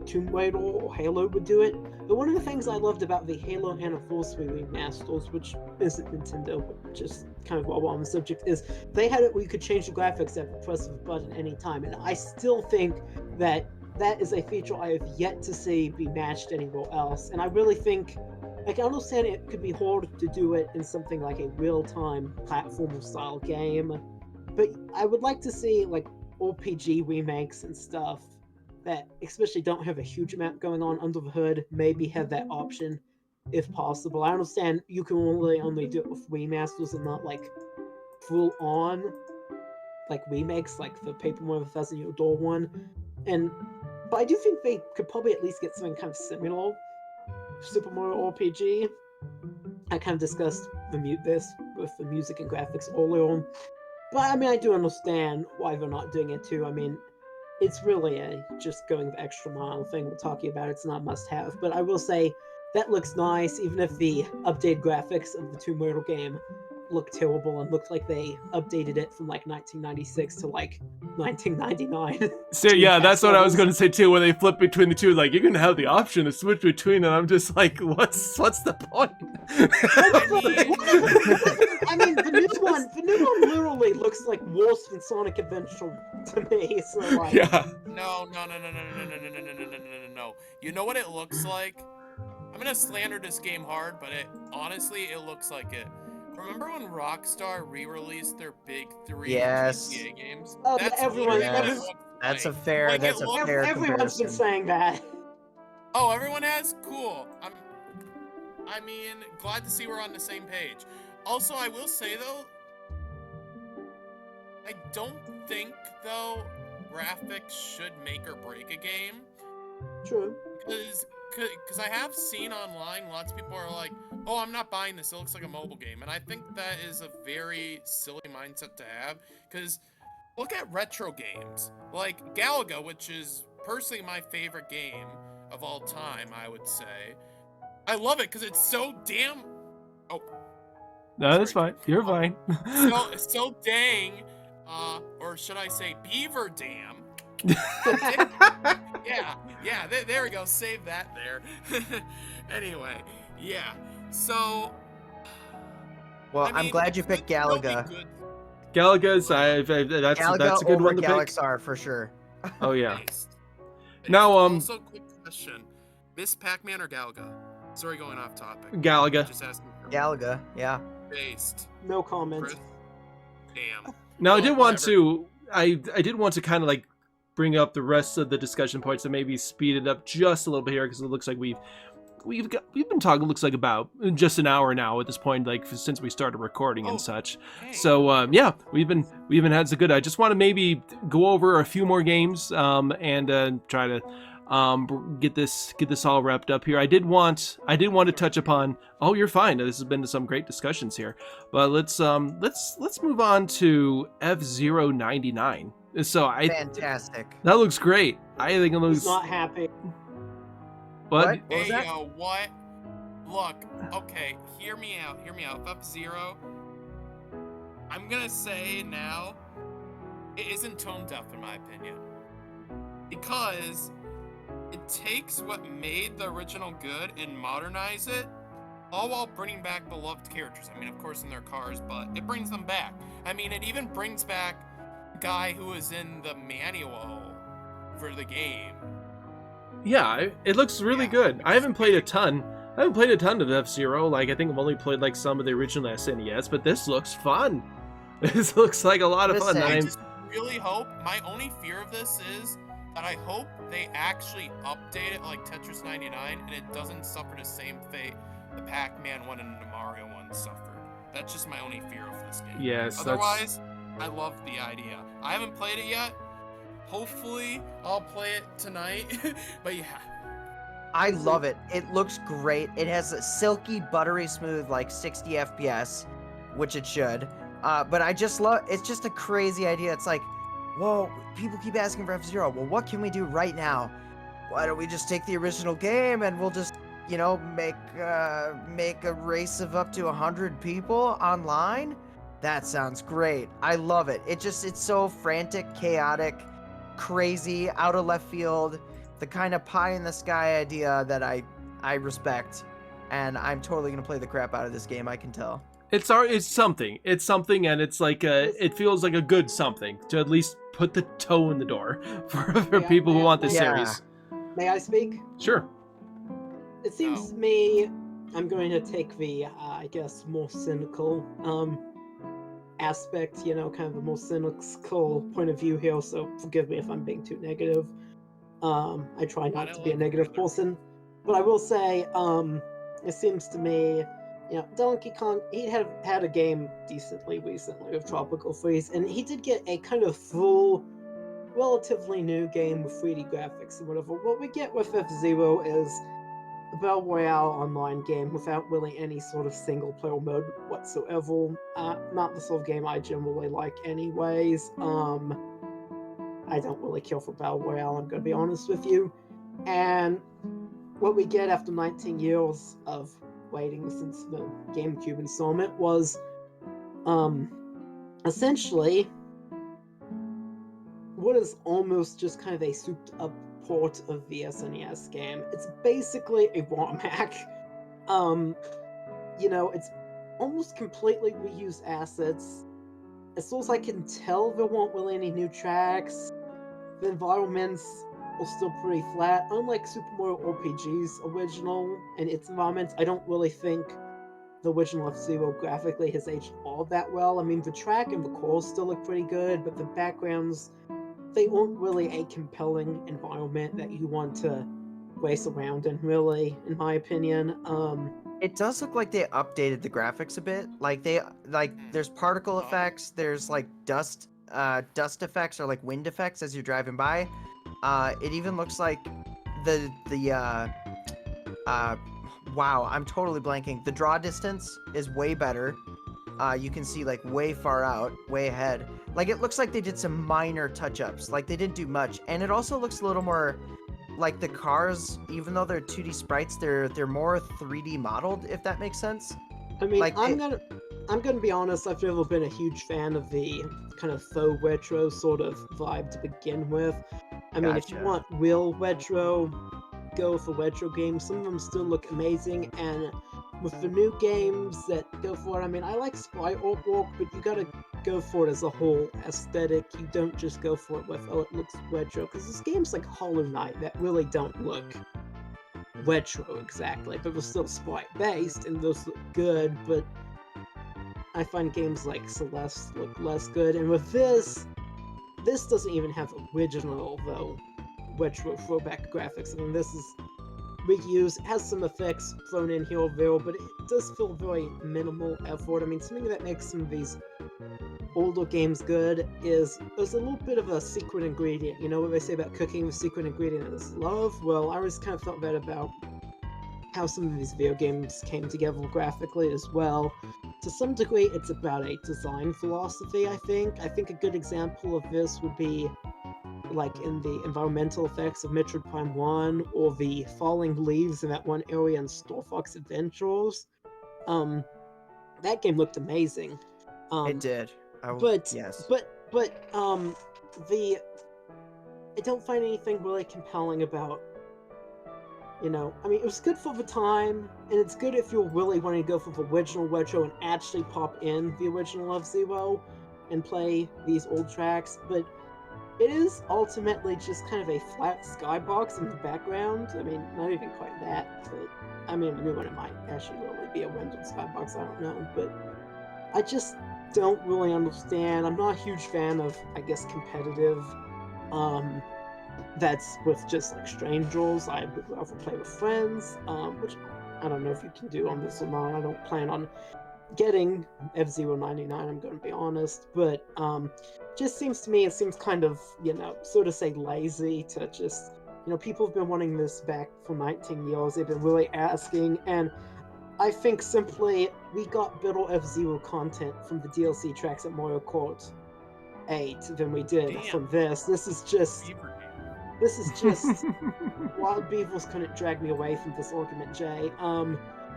Speaker 3: Tomb Raider or Halo would do it. But one of the things I loved about the Halo Anniversary remasters, which isn't Nintendo, but just kind of while on the subject, is they had it where you could change the graphics at the press of a button anytime. And I still think that is a feature I have yet to see be matched anywhere else. And I really think, like, I understand it could be hard to do it in something like a real-time platformer style game, but I would like to see like RPG remakes and stuff that especially don't have a huge amount going on under the hood, maybe have that option if possible. I understand you can only do it with remasters and not like full on like remakes like the Paper Mario Thousand Year Door one. But I do think they could probably at least get something kind of similar for Super Mario RPG. I kind of discussed this with the music and graphics earlier. But I mean, I do understand why they're not doing it too. I mean, it's really a just going the extra mile thing we're talking about. It's not must-have. But I will say, that looks nice, even if the updated graphics of the Tomb Raider game look terrible and looked like they updated it from like 1996 to like 1999.
Speaker 1: So yeah, that's what I was gonna say too. When they flip between the two, like you're gonna have the option to switch between, and I'm just like, what's the point?
Speaker 3: I mean, the new one literally looks like worse than Sonic Adventure to me. So like,
Speaker 1: Yeah.
Speaker 4: No. You know what it looks like? I'm gonna slander this game hard, but honestly, it looks like it. Remember when Rockstar re-released their big 3
Speaker 2: Yes.
Speaker 4: GTA games?
Speaker 3: Oh,
Speaker 4: That's
Speaker 3: everyone-
Speaker 4: literally what it
Speaker 2: Yes.
Speaker 4: looks
Speaker 2: That's a
Speaker 4: Like,
Speaker 2: fair.
Speaker 4: like,
Speaker 2: That's
Speaker 4: it
Speaker 2: a
Speaker 4: looks-
Speaker 2: fair
Speaker 3: Everyone's been
Speaker 2: comparison.
Speaker 3: saying that.
Speaker 4: Oh, everyone has? Cool. I mean, glad to see we're on the same page. Also, I will say though, I don't think though graphics should make or break a game,
Speaker 3: True.
Speaker 4: because I have seen online lots of people are like, "Oh, I'm not buying this. It looks like a mobile game," and I think that is a very silly mindset to have. Because look at retro games like Galaga, which is personally my favorite game of all time. I would say I love it because it's so damn. Oh,
Speaker 1: No, that's
Speaker 4: sorry.
Speaker 1: fine. You're fine.
Speaker 4: so dang, or should I say beaver dam? Yeah, there we go. Save that there. Anyway, yeah. So,
Speaker 2: Well,
Speaker 4: I
Speaker 2: I'm
Speaker 4: mean,
Speaker 2: glad you
Speaker 4: it
Speaker 2: picked
Speaker 4: could still be
Speaker 2: Galaga.
Speaker 4: good
Speaker 1: Galaga's,
Speaker 2: Galaga
Speaker 1: that's a good
Speaker 2: over
Speaker 1: one to pick.
Speaker 2: Galaxar for sure.
Speaker 1: Oh yeah.
Speaker 4: based.
Speaker 1: Now,
Speaker 4: Also, quick question: Miss Pac-Man or Galaga? Sorry, going off topic.
Speaker 1: Galaga.
Speaker 4: Just asking.
Speaker 2: Galaga, yeah.
Speaker 4: Based.
Speaker 3: No comment.
Speaker 4: Chris? Damn.
Speaker 1: Now I
Speaker 4: Well,
Speaker 1: did want
Speaker 4: whatever.
Speaker 1: to I did want to kind of like bring up the rest of the discussion points and maybe speed it up just a little bit here because it looks like we've been talking looks like about just an hour now at this point, like since we started recording
Speaker 4: Oh,
Speaker 1: and such.
Speaker 4: Hey.
Speaker 1: So yeah, we've been had some good. I just want to maybe go over a few more games and try to get this all wrapped up here. I did want to touch upon. Oh, you're fine. This has been some great discussions here, but let's move on to F-Zero 99. So
Speaker 2: Fantastic.
Speaker 1: that looks great. I think it looks.
Speaker 3: He's not happy.
Speaker 1: What?
Speaker 2: What was
Speaker 4: Hey,
Speaker 2: that?
Speaker 4: yo, what? Look, okay, hear me out. F-Zero, I'm gonna say now, it isn't tone deaf in my opinion. Because it takes what made the original good and modernize it, all while bringing back beloved characters. I mean, of course, in their cars, but it brings them back. I mean, it even brings back the guy who was in the manual for the game.
Speaker 1: Yeah, it looks really
Speaker 4: Yeah,
Speaker 1: good.
Speaker 4: which
Speaker 1: I
Speaker 4: is
Speaker 1: haven't played a
Speaker 4: great.
Speaker 1: ton. I haven't played a ton of F-Zero. Like, I think I've only played like some of the original SNES, but this looks fun. This looks like a lot of fun.
Speaker 2: Listen,
Speaker 4: I
Speaker 1: I'm,
Speaker 4: just really hope, my only fear of this is that I hope they actually update it like Tetris 99 and it doesn't suffer the same fate the Pac-Man one and the Mario one suffered. That's just my only fear of this game.
Speaker 1: yes, that's
Speaker 4: Otherwise, I love the idea. I haven't played it yet. Hopefully, I'll play it tonight. But yeah.
Speaker 2: I love it. It looks great. It has a silky, buttery smooth, like 60 FPS, which it should. But I just love. It's just a crazy idea. It's like, whoa, people keep asking for F-Zero. Well, what can we do right now? Why don't we just take the original game and we'll just, make a race of up to 100 people online? That sounds great. I love it. It's so frantic, chaotic, crazy, out of left field. The kind of pie in the sky idea that I respect, and I'm totally gonna play the crap out of this game. I can tell.
Speaker 1: it's something. It's something, and it's like it feels like a good something to at least put the toe in the door for
Speaker 3: Yeah,
Speaker 1: people who
Speaker 3: yeah,
Speaker 1: want this
Speaker 2: yeah.
Speaker 1: series.
Speaker 3: May I speak?
Speaker 1: Sure.
Speaker 3: It seems
Speaker 4: Oh.
Speaker 3: to me I'm going to take the, I guess, more cynical aspect, kind of a more cynical point of view here, so forgive me if I'm being too negative. I try not to be a negative person, but I will say, it seems to me, Donkey Kong, he had a game decently recently with Tropical Freeze, and he did get a kind of full, relatively new game with 3D graphics and whatever. What we get with F-Zero is a Battle Royale online game without really any sort of single-player mode whatsoever. Not the sort of game I generally like anyways. I don't really care for Battle Royale, I'm gonna be honest with you. And what we get after 19 years of waiting since the GameCube installment was, essentially, what is almost just kind of a souped-up port of the SNES game. It's basically a ROM hack. It's almost completely reused assets. As far as I can tell, there weren't really any new tracks. The environments are still pretty flat. Unlike Super Mario RPG's original and its environments, I don't really think the original F-Zero graphically has aged all that well. I mean, the track and the cores still look pretty good, but the backgrounds they aren't really a compelling environment that you want to race around in, really, in my opinion.
Speaker 2: It does look like they updated the graphics a bit. There's particle effects, there's like dust effects or like wind effects as you're driving by. It even looks like the wow, I'm totally blanking. The draw distance is way better. You can see like way far out, way ahead. Like it looks like they did some minor touch-ups. Like they didn't do much. And it also looks a little more like the cars, even though they're 2D sprites, they're more 3D modeled, if that makes sense.
Speaker 3: I mean,
Speaker 2: Like,
Speaker 3: I'm gonna be honest. I've never been a huge fan of the kind of faux retro sort of vibe to begin with. I mean, if you
Speaker 2: Gotcha.
Speaker 3: want real retro, go for retro games. Some of them still look amazing, and with the new games that go for it, I mean, I like sprite artwork, but you gotta go for it as a whole aesthetic. You don't just go for it with, oh, it looks retro, because there's games like Hollow Knight that really don't look retro exactly, but they're still sprite based, and those look good, but I find games like Celeste look less good, and with this doesn't even have original, though, retro throwback graphics. I mean, this is reused, has some effects thrown in here or there, but it does feel very minimal effort. I mean, something that makes some of these older games good is there's a little bit of a secret ingredient. You know what they say about cooking? The secret ingredient is love. Well, I always kind of felt that about how some of these video games came together graphically as well. To some degree, it's about a design philosophy, I think. I think a good example of this would be like in the environmental effects of Metroid Prime 1, or the falling leaves in that one area in Star Fox Adventures. That game looked amazing.
Speaker 2: It did. Yes.
Speaker 3: I don't find anything really compelling about, you know, I mean, it was good for the time, and it's good if you're really wanting to go for the original retro and actually pop in the original F-Zero and play these old tracks, but it is ultimately just kind of a flat skybox in the background. I mean, not even quite that, but I mean, the new one, it might actually really be a rendered skybox, I don't know, but I just don't really understand. I'm not a huge fan of, I guess, competitive, that's with just like strangers. I would rather play with friends, which I don't know if you can do on this or not. I don't plan on getting F-Zero 99, I'm going to be honest, but just seems to me, it seems kind of, you know, so to say lazy to just, you know, people have been wanting this back for 19 years, they've been really asking, and I think simply we got better F-Zero content from the DLC tracks at Mario Kart 8 than we did from this. This is just Wild Beavers couldn't drag me away from this argument, Jay,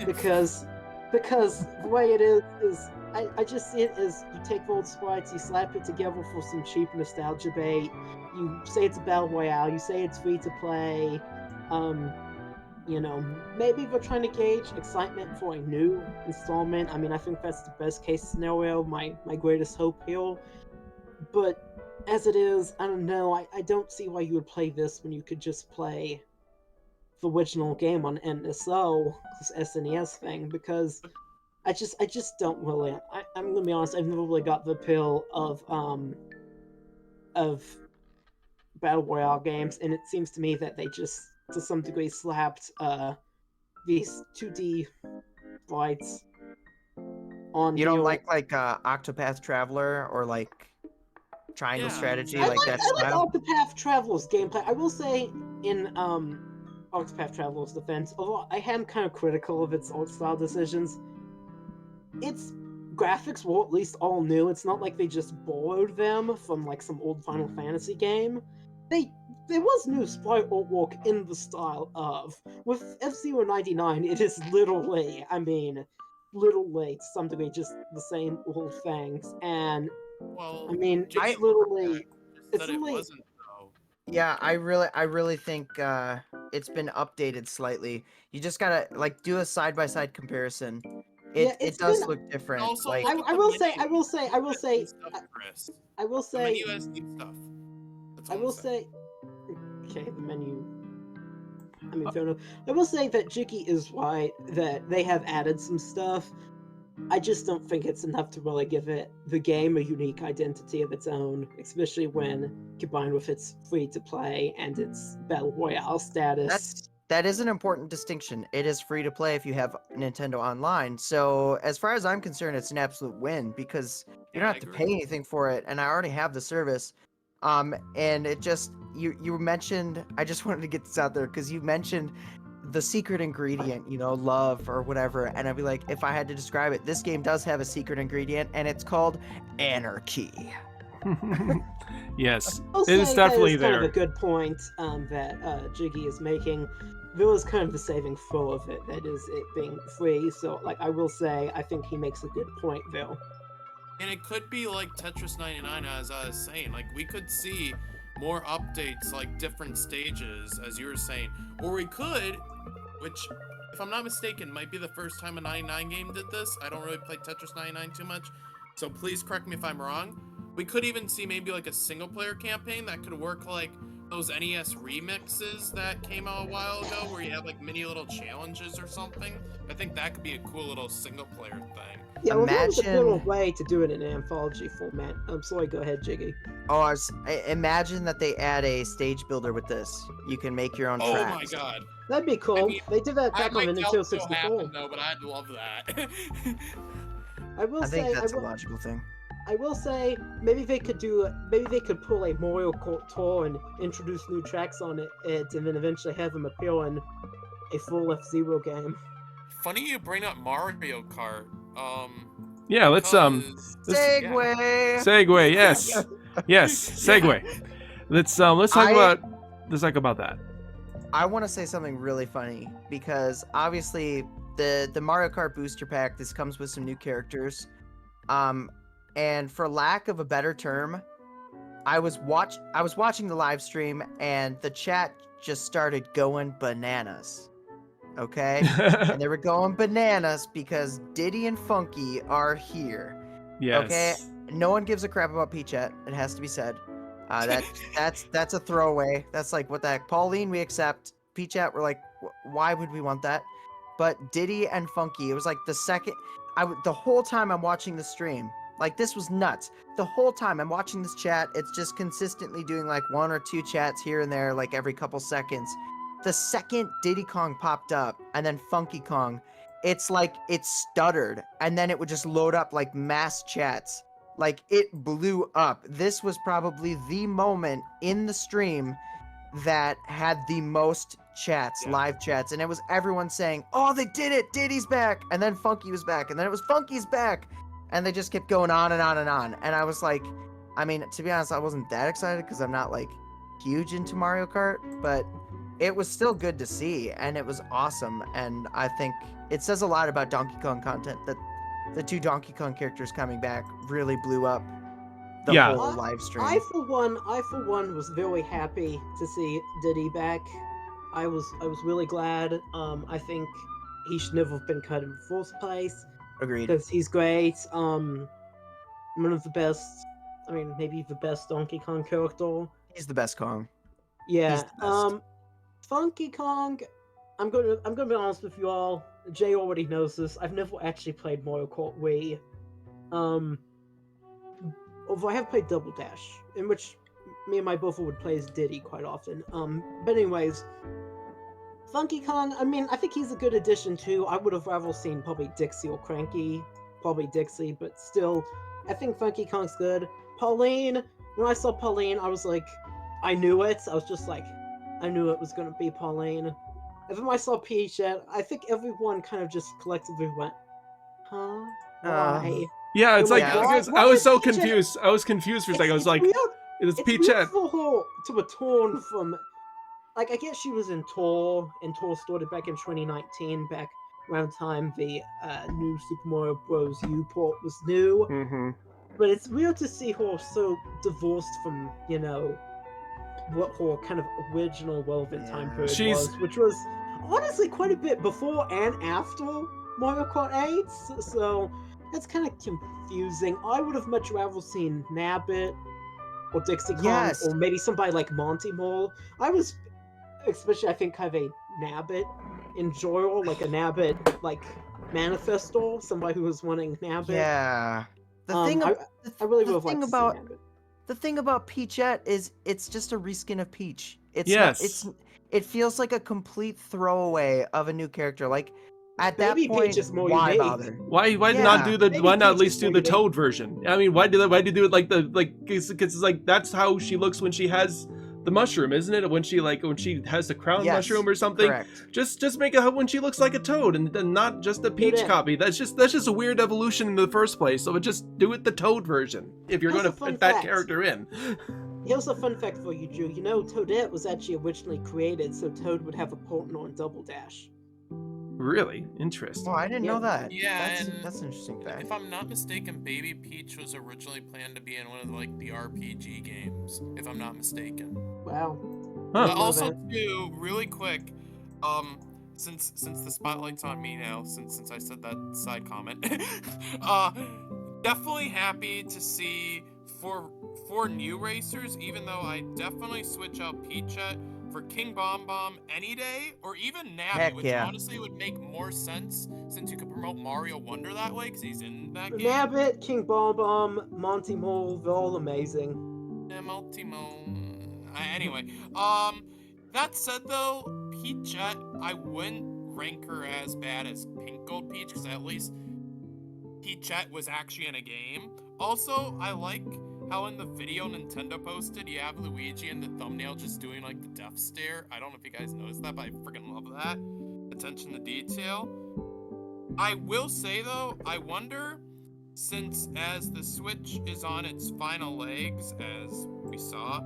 Speaker 3: because the way it is I just see it as you take old sprites, you slap it together for some cheap nostalgia bait, you say it's a battle royale, you say it's free to play, you know, maybe they're trying to gauge excitement for a new installment. I mean, I think that's the best case scenario, my greatest hope here, but as it is, I don't know, I don't see why you would play this when you could just play the original game on NSO, this SNES thing, because I just don't really. I'm gonna be honest. I've never really got the appeal of battle royale games, and it seems to me that they just, to some degree, slapped these 2D sprites on.
Speaker 2: You don't like Octopath Traveler or like Triangle
Speaker 4: Yeah,
Speaker 2: Strategy,
Speaker 3: I
Speaker 2: like that
Speaker 3: like
Speaker 2: style?
Speaker 3: Octopath Traveler's gameplay. I will say in Octopath Traveler's defense, although I am kind of critical of its art style decisions, its graphics were at least all new. It's not like they just borrowed them from like some old Final Fantasy game. There was new sprite artwork in the style of. With F-Zero 99, it is literally, to some degree, just the same old things. And
Speaker 4: Well,
Speaker 3: I mean,
Speaker 4: Jimmy
Speaker 3: it's literally,
Speaker 4: Ward
Speaker 3: it's
Speaker 4: said it
Speaker 3: literally,
Speaker 4: wasn't though.
Speaker 2: Yeah, I really think it's been updated slightly. You just gotta like do a side-by-side comparison.
Speaker 3: Yeah,
Speaker 2: It
Speaker 3: it's
Speaker 2: does
Speaker 3: been-
Speaker 2: look different.
Speaker 4: Also,
Speaker 2: Like
Speaker 4: look at
Speaker 3: I
Speaker 4: the
Speaker 3: will
Speaker 4: menu.
Speaker 3: say,
Speaker 4: Stuff, Chris.
Speaker 3: I will
Speaker 4: The
Speaker 3: say,
Speaker 4: menu has new stuff. That's all
Speaker 3: I will
Speaker 4: I'm saying.
Speaker 3: say, okay, the menu. I mean, fair enough. I will say that Jiki is right, that they have added some stuff, I just don't think it's enough to really give the game a unique identity of its own, especially when combined with its free to play and its battle royale status.
Speaker 2: That is an important distinction. It is free to play if you have Nintendo Online. So as far as I'm concerned, it's an absolute win because you don't
Speaker 4: Yeah,
Speaker 2: have to
Speaker 4: I
Speaker 2: pay
Speaker 4: agree.
Speaker 2: anything for it, and I already have the service. And it just you mentioned. I just wanted to get this out there because you mentioned the secret ingredient, love or whatever. And I'd be like, if I had to describe it, this game does have a secret ingredient, and it's called anarchy.
Speaker 1: Yes,
Speaker 3: I'll
Speaker 1: it is
Speaker 3: say
Speaker 1: definitely
Speaker 3: that is kind
Speaker 1: there.
Speaker 3: of a good point that Jiggy is making. There was kind of the saving throw of it, that is it being free. So, like, I will say, I think he makes a good point, though.
Speaker 4: And it could be like Tetris 99, as I was saying. Like, we could see more updates, like different stages, as you were saying. Or we could, which, if I'm not mistaken, might be the first time a 99 game did this. I don't really play Tetris 99 too much, so please correct me if I'm wrong. We could even see maybe like a single player campaign that could work like those NES remixes that came out a while ago, where you have like mini little challenges or something. I think that could be a cool little single player thing.
Speaker 3: Yeah, well, that was a cool
Speaker 2: Imagine-
Speaker 3: way to do it in an anthology format. I'm sorry, go ahead, Jiggy.
Speaker 2: Imagine that they add a stage builder with this. You can make your own
Speaker 4: Oh
Speaker 2: tracks.
Speaker 4: my god.
Speaker 3: That'd be cool.
Speaker 4: mean,
Speaker 3: They did that
Speaker 4: I
Speaker 3: back on the
Speaker 4: might doubt
Speaker 3: Nintendo
Speaker 4: it'll
Speaker 3: 64.
Speaker 4: happen though, but I'd love that.
Speaker 3: I will
Speaker 2: I think
Speaker 3: say,
Speaker 2: that's a logical thing.
Speaker 3: I will say, maybe they could pull a Mario Kart tour and introduce new tracks on it, and then eventually have them appear in a full F-Zero game.
Speaker 4: Funny you bring up Mario Kart.
Speaker 1: Yeah, let's
Speaker 4: because-
Speaker 2: Segway.
Speaker 1: segue. Yes, yes, segue. Let's talk about that.
Speaker 2: I want to say something really funny because obviously the Mario Kart booster pack, this comes with some new characters. And for lack of a better term, I was watching the live stream and the chat just started going bananas. Okay? And they were going bananas because Diddy and Funky are here.
Speaker 1: Yes.
Speaker 2: Okay? No one gives a crap about Peachette. It has to be said. That's a throwaway. That's like, what the heck? Pauline, we accept. Peachette, we're like, why would we want that? But Diddy and Funky, it was like the whole time I'm watching the stream, like this was nuts. The whole time I'm watching this chat, it's just consistently doing like one or two chats here and there, like every couple seconds. The second Diddy Kong popped up and then Funky Kong, it's like it stuttered and then it would just load up like mass chats. Like it blew up. This was probably the moment in the stream that had the most chats,
Speaker 4: Yeah.
Speaker 2: live chats, and it was everyone saying, "Oh, they did it! Diddy's back!" And then Funky was back, and then it was Funky's back, and they just kept going on and on and on. And I was like, I mean, to be honest, I wasn't that excited because I'm not like huge into Mario Kart, but it was still good to see, and it was awesome. And I think it says a lot about Donkey Kong content that the two Donkey Kong characters coming back really blew up the
Speaker 1: Yeah.
Speaker 2: whole live stream.
Speaker 3: I for one was very happy to see Diddy back. I was really glad. I think he should never have been cut in the first place
Speaker 2: Agreed.
Speaker 3: because he's great. One of the best. I mean, maybe the best Donkey Kong character.
Speaker 2: He's the best Kong.
Speaker 3: Yeah.
Speaker 2: He's the best.
Speaker 3: Funky Kong. I'm gonna be honest with you all. Jay already knows this. I've never actually played Mario Kart Wii. Although I have played Double Dash, in which me and my brother would play as Diddy quite often. But anyways, Funky Kong. I mean, I think he's a good addition too. I would have rather seen probably Dixie or Cranky. Probably Dixie, but still, I think Funky Kong's good. Pauline. When I saw Pauline, I was like, I knew it. I was just like, I knew it was gonna be Pauline. And then when I saw Peach, I think everyone kind of just collectively went, huh? Why?
Speaker 1: Yeah, it's like
Speaker 2: Yeah.
Speaker 1: because
Speaker 3: Why
Speaker 1: I was so
Speaker 3: did Peachette-
Speaker 1: confused. I was confused for a second. I was like,
Speaker 3: weird.
Speaker 1: "It's
Speaker 3: It's
Speaker 1: Peachette."
Speaker 3: weird for her to return from, like, I guess she was in Tour, and Tour started back in 2019, back around the time the new Super Mario Bros. U port was new.
Speaker 1: Mm-hmm.
Speaker 3: But it's weird to see her so divorced from, what her kind of original relevant time
Speaker 2: Yeah.
Speaker 3: period
Speaker 1: She's-
Speaker 3: was, which was honestly quite a bit before and after Mario Kart 8. So that's kind of confusing. I would have much rather seen Nabbit or Dixie Kong,
Speaker 2: Yes.
Speaker 3: or maybe somebody like Monty Mole. I was, especially I think, kind of a Nabbit enjoyer, like a Nabbit, like Manifestor, somebody who was wanting Nabbit.
Speaker 2: Yeah. The
Speaker 3: Um,
Speaker 2: thing,
Speaker 3: I-
Speaker 2: ab- the,
Speaker 3: I really
Speaker 2: the
Speaker 3: would have
Speaker 2: thing
Speaker 3: liked to
Speaker 2: about
Speaker 3: see Nabbit.
Speaker 2: the thing about Peachette is it's just a reskin of Peach. It's
Speaker 1: Yes.
Speaker 2: not, it feels like a complete throwaway of a new character. Like at that
Speaker 3: Baby Peach
Speaker 2: point,
Speaker 3: is more
Speaker 2: why
Speaker 3: unique.
Speaker 2: bother?
Speaker 1: Why
Speaker 2: Yeah.
Speaker 1: not do the
Speaker 3: Maybe
Speaker 1: why not at
Speaker 3: Peach
Speaker 1: least
Speaker 3: is
Speaker 1: do
Speaker 3: more
Speaker 1: the
Speaker 3: unique.
Speaker 1: Toad version? I mean, why do you do it like because it's like that's how she looks when she has the mushroom, isn't it? When she has the crown
Speaker 2: Yes,
Speaker 1: mushroom or something.
Speaker 2: Correct.
Speaker 1: Just make it when she looks like a Toad and then not just a Peach
Speaker 3: Yeah.
Speaker 1: copy. That's just a weird evolution in the first place. So just do it the Toad version if you're
Speaker 3: Here's
Speaker 1: going
Speaker 3: a
Speaker 1: to
Speaker 3: fun
Speaker 1: fit that
Speaker 3: fact.
Speaker 1: character in.
Speaker 3: Here's a fun fact for you, Drew. You know, Toadette was actually originally created so Toad would have a partner on Double Dash.
Speaker 1: Really interesting.
Speaker 2: Oh, I didn't
Speaker 3: Yeah.
Speaker 2: know that.
Speaker 4: Yeah, and
Speaker 2: That's an interesting fact.
Speaker 4: If I'm not mistaken, Baby Peach was originally planned to be in one of the RPG games, if I'm not mistaken.
Speaker 3: Wow.
Speaker 1: Huh.
Speaker 4: Also, too, really quick, since the spotlight's on me now, since I said that side comment, definitely happy to see for new racers, even though I definitely switch out Peachette for King Bomb Bomb any day, or even Nabbit,
Speaker 2: Heck
Speaker 4: which
Speaker 2: yeah.
Speaker 4: honestly would make more sense since you could promote Mario Wonder that way because he's in that game.
Speaker 3: Nabbit, King Bomb Bomb, Monty Mole, they're all amazing.
Speaker 4: Anyway, that said though, Peachette, I wouldn't rank her as bad as Pink Gold Peach because at least Peachette was actually in a game. Also, I like how in the video Nintendo posted, you have Luigi in the thumbnail just doing like the death stare. I don't know if you guys noticed that, but I freaking love that. Attention to detail. I will say though, I wonder, since as the Switch is on its final legs, as we saw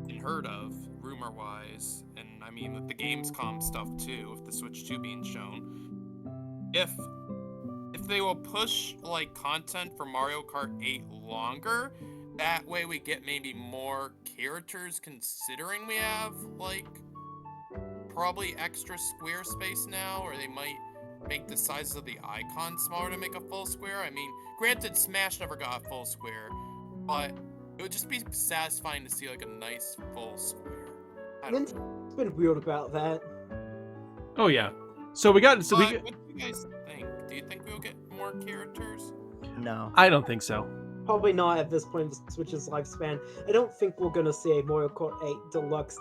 Speaker 4: and heard of, rumor-wise, and I mean with the Gamescom stuff too, with the Switch 2 being shown, if they will push like content for Mario Kart 8 longer, that way we get maybe more characters, considering we have like probably extra square space now, or they might make the sizes of the icons smaller to make a full square. I mean, granted, Smash never got a full square, but it would just be satisfying to see like a nice full square. I don't know.
Speaker 3: It's been weird about that.
Speaker 1: Oh yeah. So we got
Speaker 4: But what do you guys think? Do you think we'll get more characters?
Speaker 2: No.
Speaker 1: I don't think so.
Speaker 3: Probably not at this point in the Switch's lifespan. I don't think we're gonna see a Mario Kart 8 Deluxe.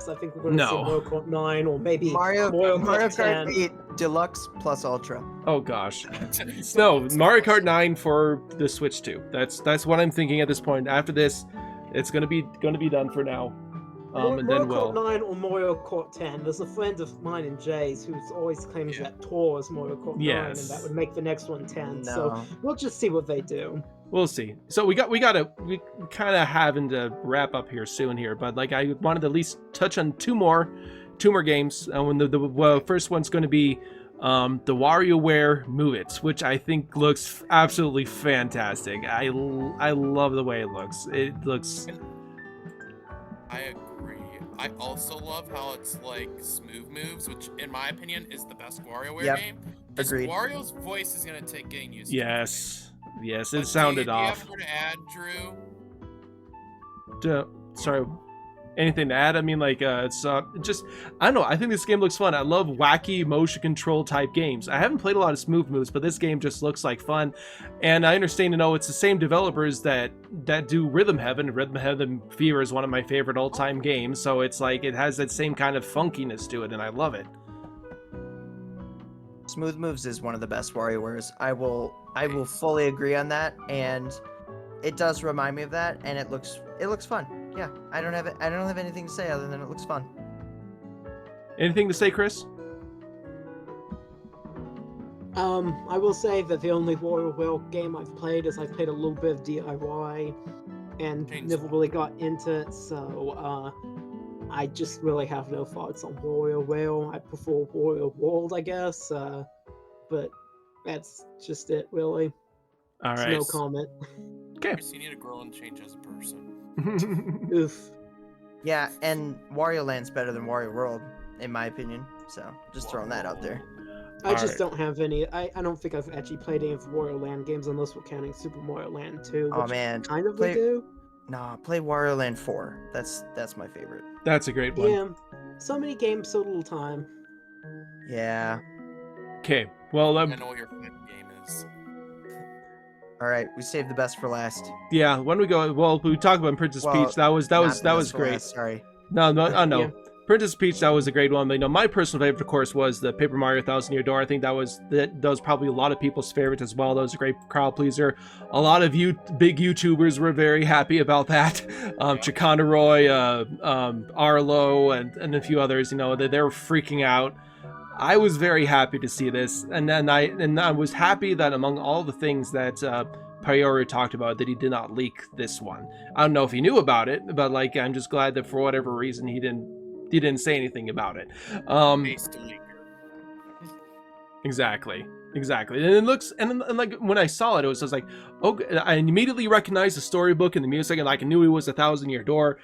Speaker 3: I think we're gonna see
Speaker 1: No.
Speaker 3: Mario Kart 9 or maybe
Speaker 2: Mario
Speaker 3: Kart
Speaker 2: Kart
Speaker 3: 10.
Speaker 2: 8 Deluxe plus Ultra.
Speaker 1: Oh gosh. No, Mario Kart 9 for the Switch 2. That's what I'm thinking at this point. After this, it's gonna be done for now. And
Speaker 3: Mario
Speaker 1: then
Speaker 3: Kart
Speaker 1: we'll
Speaker 3: 9 or Mario Kart 10. There's a friend of mine in Jay's who's always claims
Speaker 4: Yeah.
Speaker 3: that Tor is Mario Kart 9,
Speaker 1: Yes.
Speaker 3: and that would make the next one 10.
Speaker 2: No.
Speaker 3: So we'll just see what they do.
Speaker 1: we'll see. So we kind of having to wrap up here soon here, but like I wanted to at least touch on two more games. When the first one's going to be the WarioWare Move It, which I think looks absolutely fantastic. I love the way it looks. It looks
Speaker 4: I agree. I also love how it's like smooth moves, which in my opinion is the best WarioWare
Speaker 2: Yep.
Speaker 4: game. Just
Speaker 2: Agreed.
Speaker 4: Wario's voice is gonna take getting used to.
Speaker 1: yes,
Speaker 4: But
Speaker 1: it sounded
Speaker 4: do
Speaker 1: off.
Speaker 4: you have more to add, Drew?
Speaker 1: Sorry, anything to add? I mean, like, it's just, I don't know. I think this game looks fun. I love wacky motion control type games. I haven't played a lot of smooth moves, but this game just looks like fun. And I understand, it's the same developers that do Rhythm Heaven. Rhythm Heaven Fever is one of my favorite all-time games. So it's like, it has that same kind of funkiness to it, and I love it.
Speaker 2: Smooth Moves is one of the best WarioWares. I will fully agree on that, and it does remind me of that, and it looks fun. Yeah, I don't have anything to say other than it looks fun.
Speaker 1: Anything to say, Chris?
Speaker 3: I will say that the only WarioWare game I've played is I've played a little bit of DIY and
Speaker 4: Chainsaw.
Speaker 3: never really got into it, so I just really have no thoughts on WarioWare. I prefer Wario World, I guess, but that's just it, really.
Speaker 1: All
Speaker 3: So
Speaker 1: right.
Speaker 3: no comment.
Speaker 1: Okay.
Speaker 4: Chris, you need to grow and change as a person.
Speaker 3: Oof.
Speaker 2: Yeah, and Wario Land's better than Wario World, in my opinion. So just throwing that out there.
Speaker 3: I just
Speaker 1: Alright.
Speaker 3: don't have any. I don't think I've actually played any of the Wario Land games unless we're counting Super Mario Land 2.
Speaker 2: Oh
Speaker 3: Which
Speaker 2: man,
Speaker 3: kind of
Speaker 2: play-
Speaker 3: we do.
Speaker 2: nah, play Wario Land 4. That's my favorite.
Speaker 1: That's a great one.
Speaker 3: Yeah. So many games, so little time.
Speaker 2: Yeah.
Speaker 1: Okay, Well,
Speaker 4: I know what your favorite game is.
Speaker 2: All right, we saved the best for last.
Speaker 1: yeah. When we go, well, we talked about Princess
Speaker 2: Well,
Speaker 1: Peach. That was
Speaker 2: Not the best for
Speaker 1: great.
Speaker 2: last, sorry.
Speaker 1: No, I know.
Speaker 3: Yeah.
Speaker 1: Princess Peach, that was a great one. But, my personal favorite, of course, was the Paper Mario Thousand Year Door. I think that was probably a lot of people's favorites as well. That was a great crowd pleaser. A lot of big YouTubers were very happy about that. Chicana Roy, Arlo, and a few others. They were freaking out. I was very happy to see this, and then I was happy that among all the things that Priori talked about, that he did not leak this one. I don't know if he knew about it, but I'm just glad that for whatever reason he didn't say anything about it.
Speaker 4: Based leaker.
Speaker 1: Exactly. And it looks, and when I saw it, it was just like, okay, I immediately recognized the storybook and the music, and I knew it was a Thousand Year Door.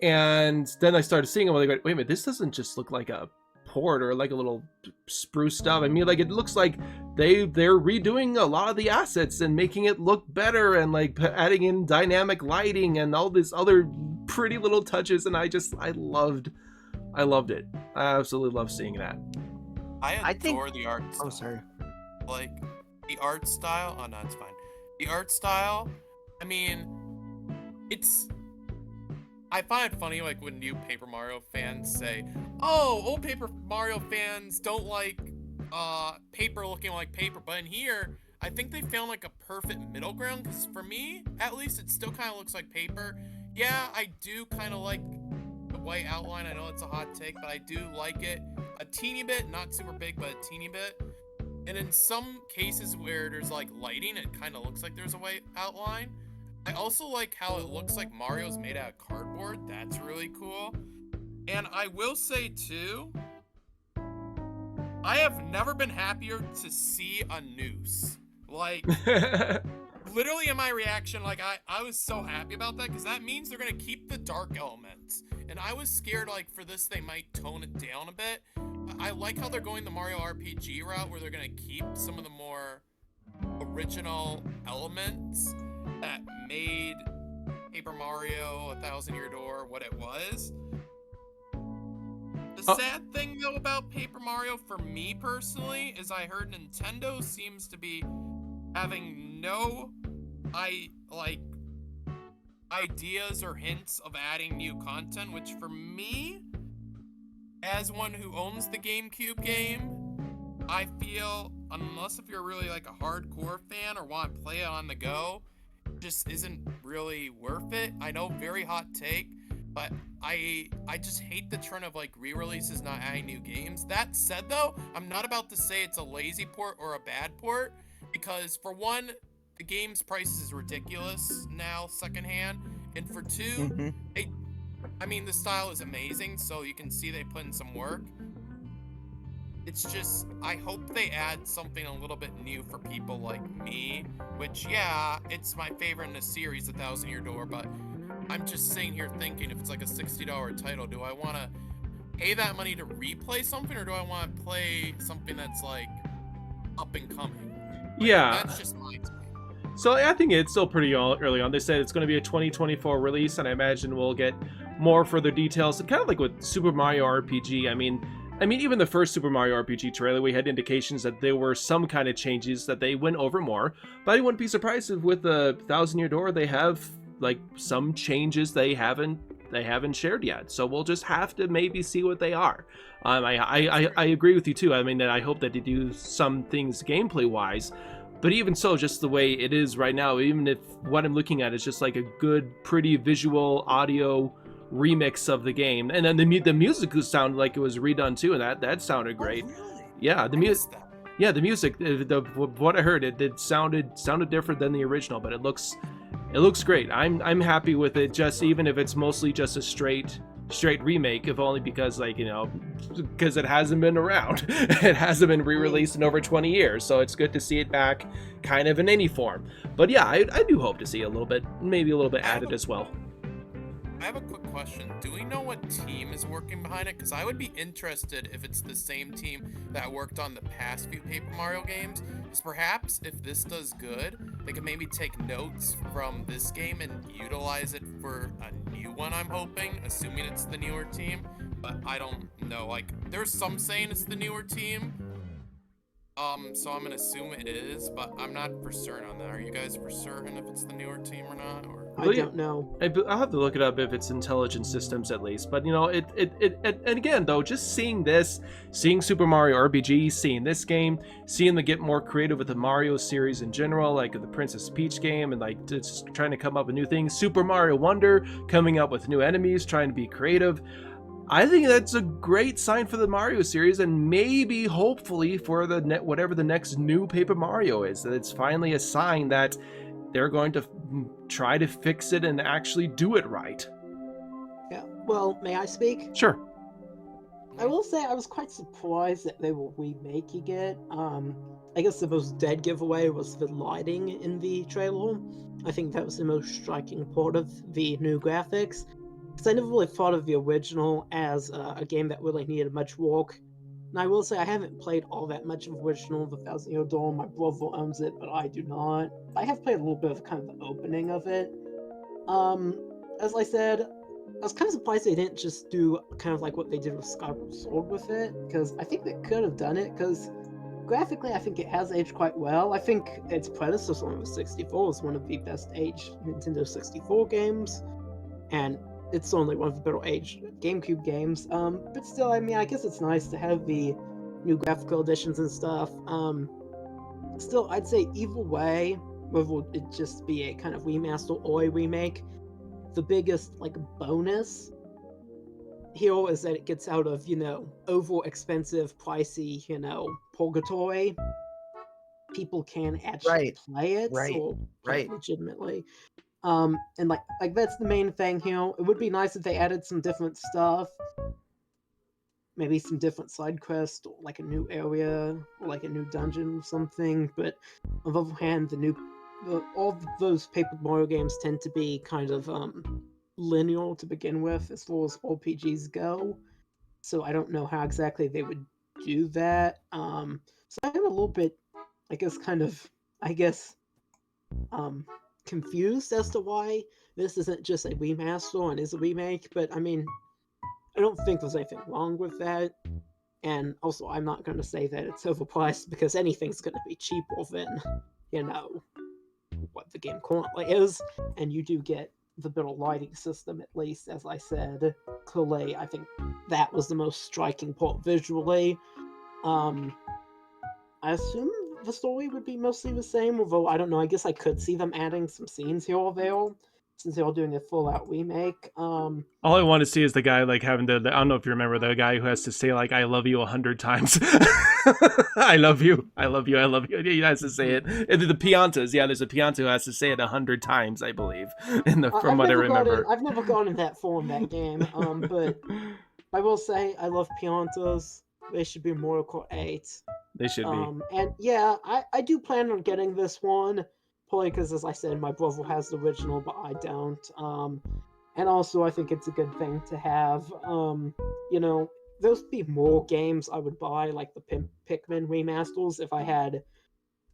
Speaker 1: And then I started seeing it, wait a minute, this doesn't just look like a port or like a little spruce stuff. I mean, it looks like they're redoing a lot of the assets and making it look better, and adding in dynamic lighting and all these other pretty little touches. And I loved it. I absolutely love seeing that.
Speaker 4: I adore the art style.
Speaker 2: Oh, sorry.
Speaker 4: The art style. Oh no, it's fine. The art style. I mean, I find it funny when new Paper Mario fans say, "Oh, old Paper Mario fans don't like paper looking like paper," but in here, I think they found a perfect middle ground. Because for me, at least, it still kind of looks like paper. Yeah, I do kind of like the white outline. I know it's a hot take, but I do like it a teeny bit, not super big, but a teeny bit. And in some cases where there's lighting, it kind of looks like there's a white outline. I also like how it looks like Mario's made out of cardboard. That's really cool. And I will say too, I have never been happier to see a noose. Literally in my reaction, I was so happy about that, because that means they're gonna keep the dark elements. And I was scared for this they might tone it down a bit. I like how they're going the Mario RPG route, where they're gonna keep some of the more original elements that made Paper Mario A Thousand Year Door what it was. The sad thing though about Paper Mario for me personally is I heard Nintendo seems to be having no ideas or hints of adding new content, which for me, as one who owns the GameCube game, I feel, unless if you're really a hardcore fan or want to play it on the go, just isn't really worth it. I know, very hot take, but I just hate the trend of re-releases not adding new games. That said though, I'm not about to say it's a lazy port or a bad port, because for one, the game's prices is ridiculous now secondhand, and for two, the style is amazing, so you can see they put in some work. It's just, I hope they add something a little bit new for people like me, which, yeah, it's my favorite in the series, A Thousand Year Door, but I'm just sitting here thinking, if it's a $60 title, do I want to pay that money to replay something, or do I want to play something that's up and coming?
Speaker 1: Yeah.
Speaker 4: That's just my take.
Speaker 1: So I think it's still pretty early on. They said it's going to be a 2024 release, and I imagine we'll get more further details. And kind of like with Super Mario RPG, I mean, even the first Super Mario RPG trailer, we had indications that there were some kind of changes that they went over more. But I wouldn't be surprised if with the Thousand Year Door, they have some changes they haven't shared yet. So we'll just have to maybe see what they are. I agree with you too. That I hope that they do some things gameplay wise. But even so, just the way it is right now, even if what I'm looking at is just a good, pretty visual audio remix of the game, and then the music sounded like it was redone too, and that sounded great.
Speaker 4: Oh, really?
Speaker 1: Yeah, the music. Yeah, the music. What I heard, it sounded different than the original, but it looks great. I'm happy with it. Just even if it's mostly just a straight remake, if only because because it hasn't been around. It hasn't been re-released in over 20 years, so it's good to see it back kind of in any form. But yeah, I do hope to see maybe a little bit added as well.
Speaker 4: I have a quick question. Do we know what team is working behind it? Because I would be interested if it's the same team that worked on the past few Paper Mario games. Because perhaps if this does good, they could maybe take notes from this game and utilize it for a new one, I'm hoping, assuming it's the newer team. But I don't know. There's some saying it's the newer team. So I'm gonna assume it is, but I'm not for certain on that. Are you guys for certain if it's the newer team or not? Or
Speaker 3: I don't know.
Speaker 1: I'll have to look it up if it's Intelligent Systems at least. But you know, and again though, just seeing this, seeing Super Mario RPG, seeing this game, seeing them get more creative with the Mario series in general, like the Princess Peach game, and like just trying to come up with new things. Super Mario Wonder coming up with new enemies, trying to be creative. I think that's a great sign for the Mario series, and maybe, hopefully, for the whatever the next new Paper Mario is. That it's finally a sign that they're going to try to fix it and actually do it right.
Speaker 3: Yeah. Well, may I speak?
Speaker 1: Sure.
Speaker 3: I will say I was quite surprised that they were remaking it. I guess the most dead giveaway was the lighting in the trailer. I think that was the most striking part of the new graphics. Because I never really thought of the original as a game that really needed much work. And I will say I haven't played all that much of original The Thousand Year Door. My brother owns it, but I do not. I have played a little bit of kind of the opening of it. As I said, I was kind of surprised they didn't just do kind of like what they did with Skyward Sword with it, because I think they could have done it, because graphically I think it has aged quite well. I think its predecessor on the 64 was one of the best aged Nintendo 64 games, and it's only one of the better aged GameCube games. But still, I mean, I guess it's nice to have the new graphical additions and stuff. Still, I'd say either way, whether it just be a kind of remaster or a remake, the biggest like bonus here is that it gets out of, over expensive, pricey, purgatory. People can actually play it, or play it legitimately. And like that's the main thing here. It would be nice if they added some different stuff, maybe some different side quests, or like a new area, or like a new dungeon or something. But on the other hand, all those Paper Mario games tend to be kind of linear to begin with as far as RPGs go. So I don't know how exactly they would do that. So I'm a little bit, confused as to why this isn't just a remaster and is a remake, but I mean, I don't think there's anything wrong with that. And also, I'm not going to say that it's overpriced, because anything's going to be cheaper than, what the game currently is. And you do get the better lighting system, at least, as I said. Clearly, I think that was the most striking part visually. I assume the story would be mostly the same, although I don't know, I guess I could see them adding some scenes here or there, since they're doing a full-out remake.
Speaker 1: All I want to see is the guy like having I don't know if you remember the guy who has to say like "I love you" 100 times. I love you, I love you, I love you. He has to say it. And the Piantas, there's a Pianta who has to say it 100 times, I believe. From what I remember,
Speaker 3: I've never gotten that far in that game. But I will say I love Piantas. They should be Mario Kart 8.
Speaker 1: They should be.
Speaker 3: And yeah, I do plan on getting this one, probably because, as I said, my brother has the original, but I don't. And also, I think it's a good thing to have. There'll be more games I would buy, like the Pikmin remasters, if I had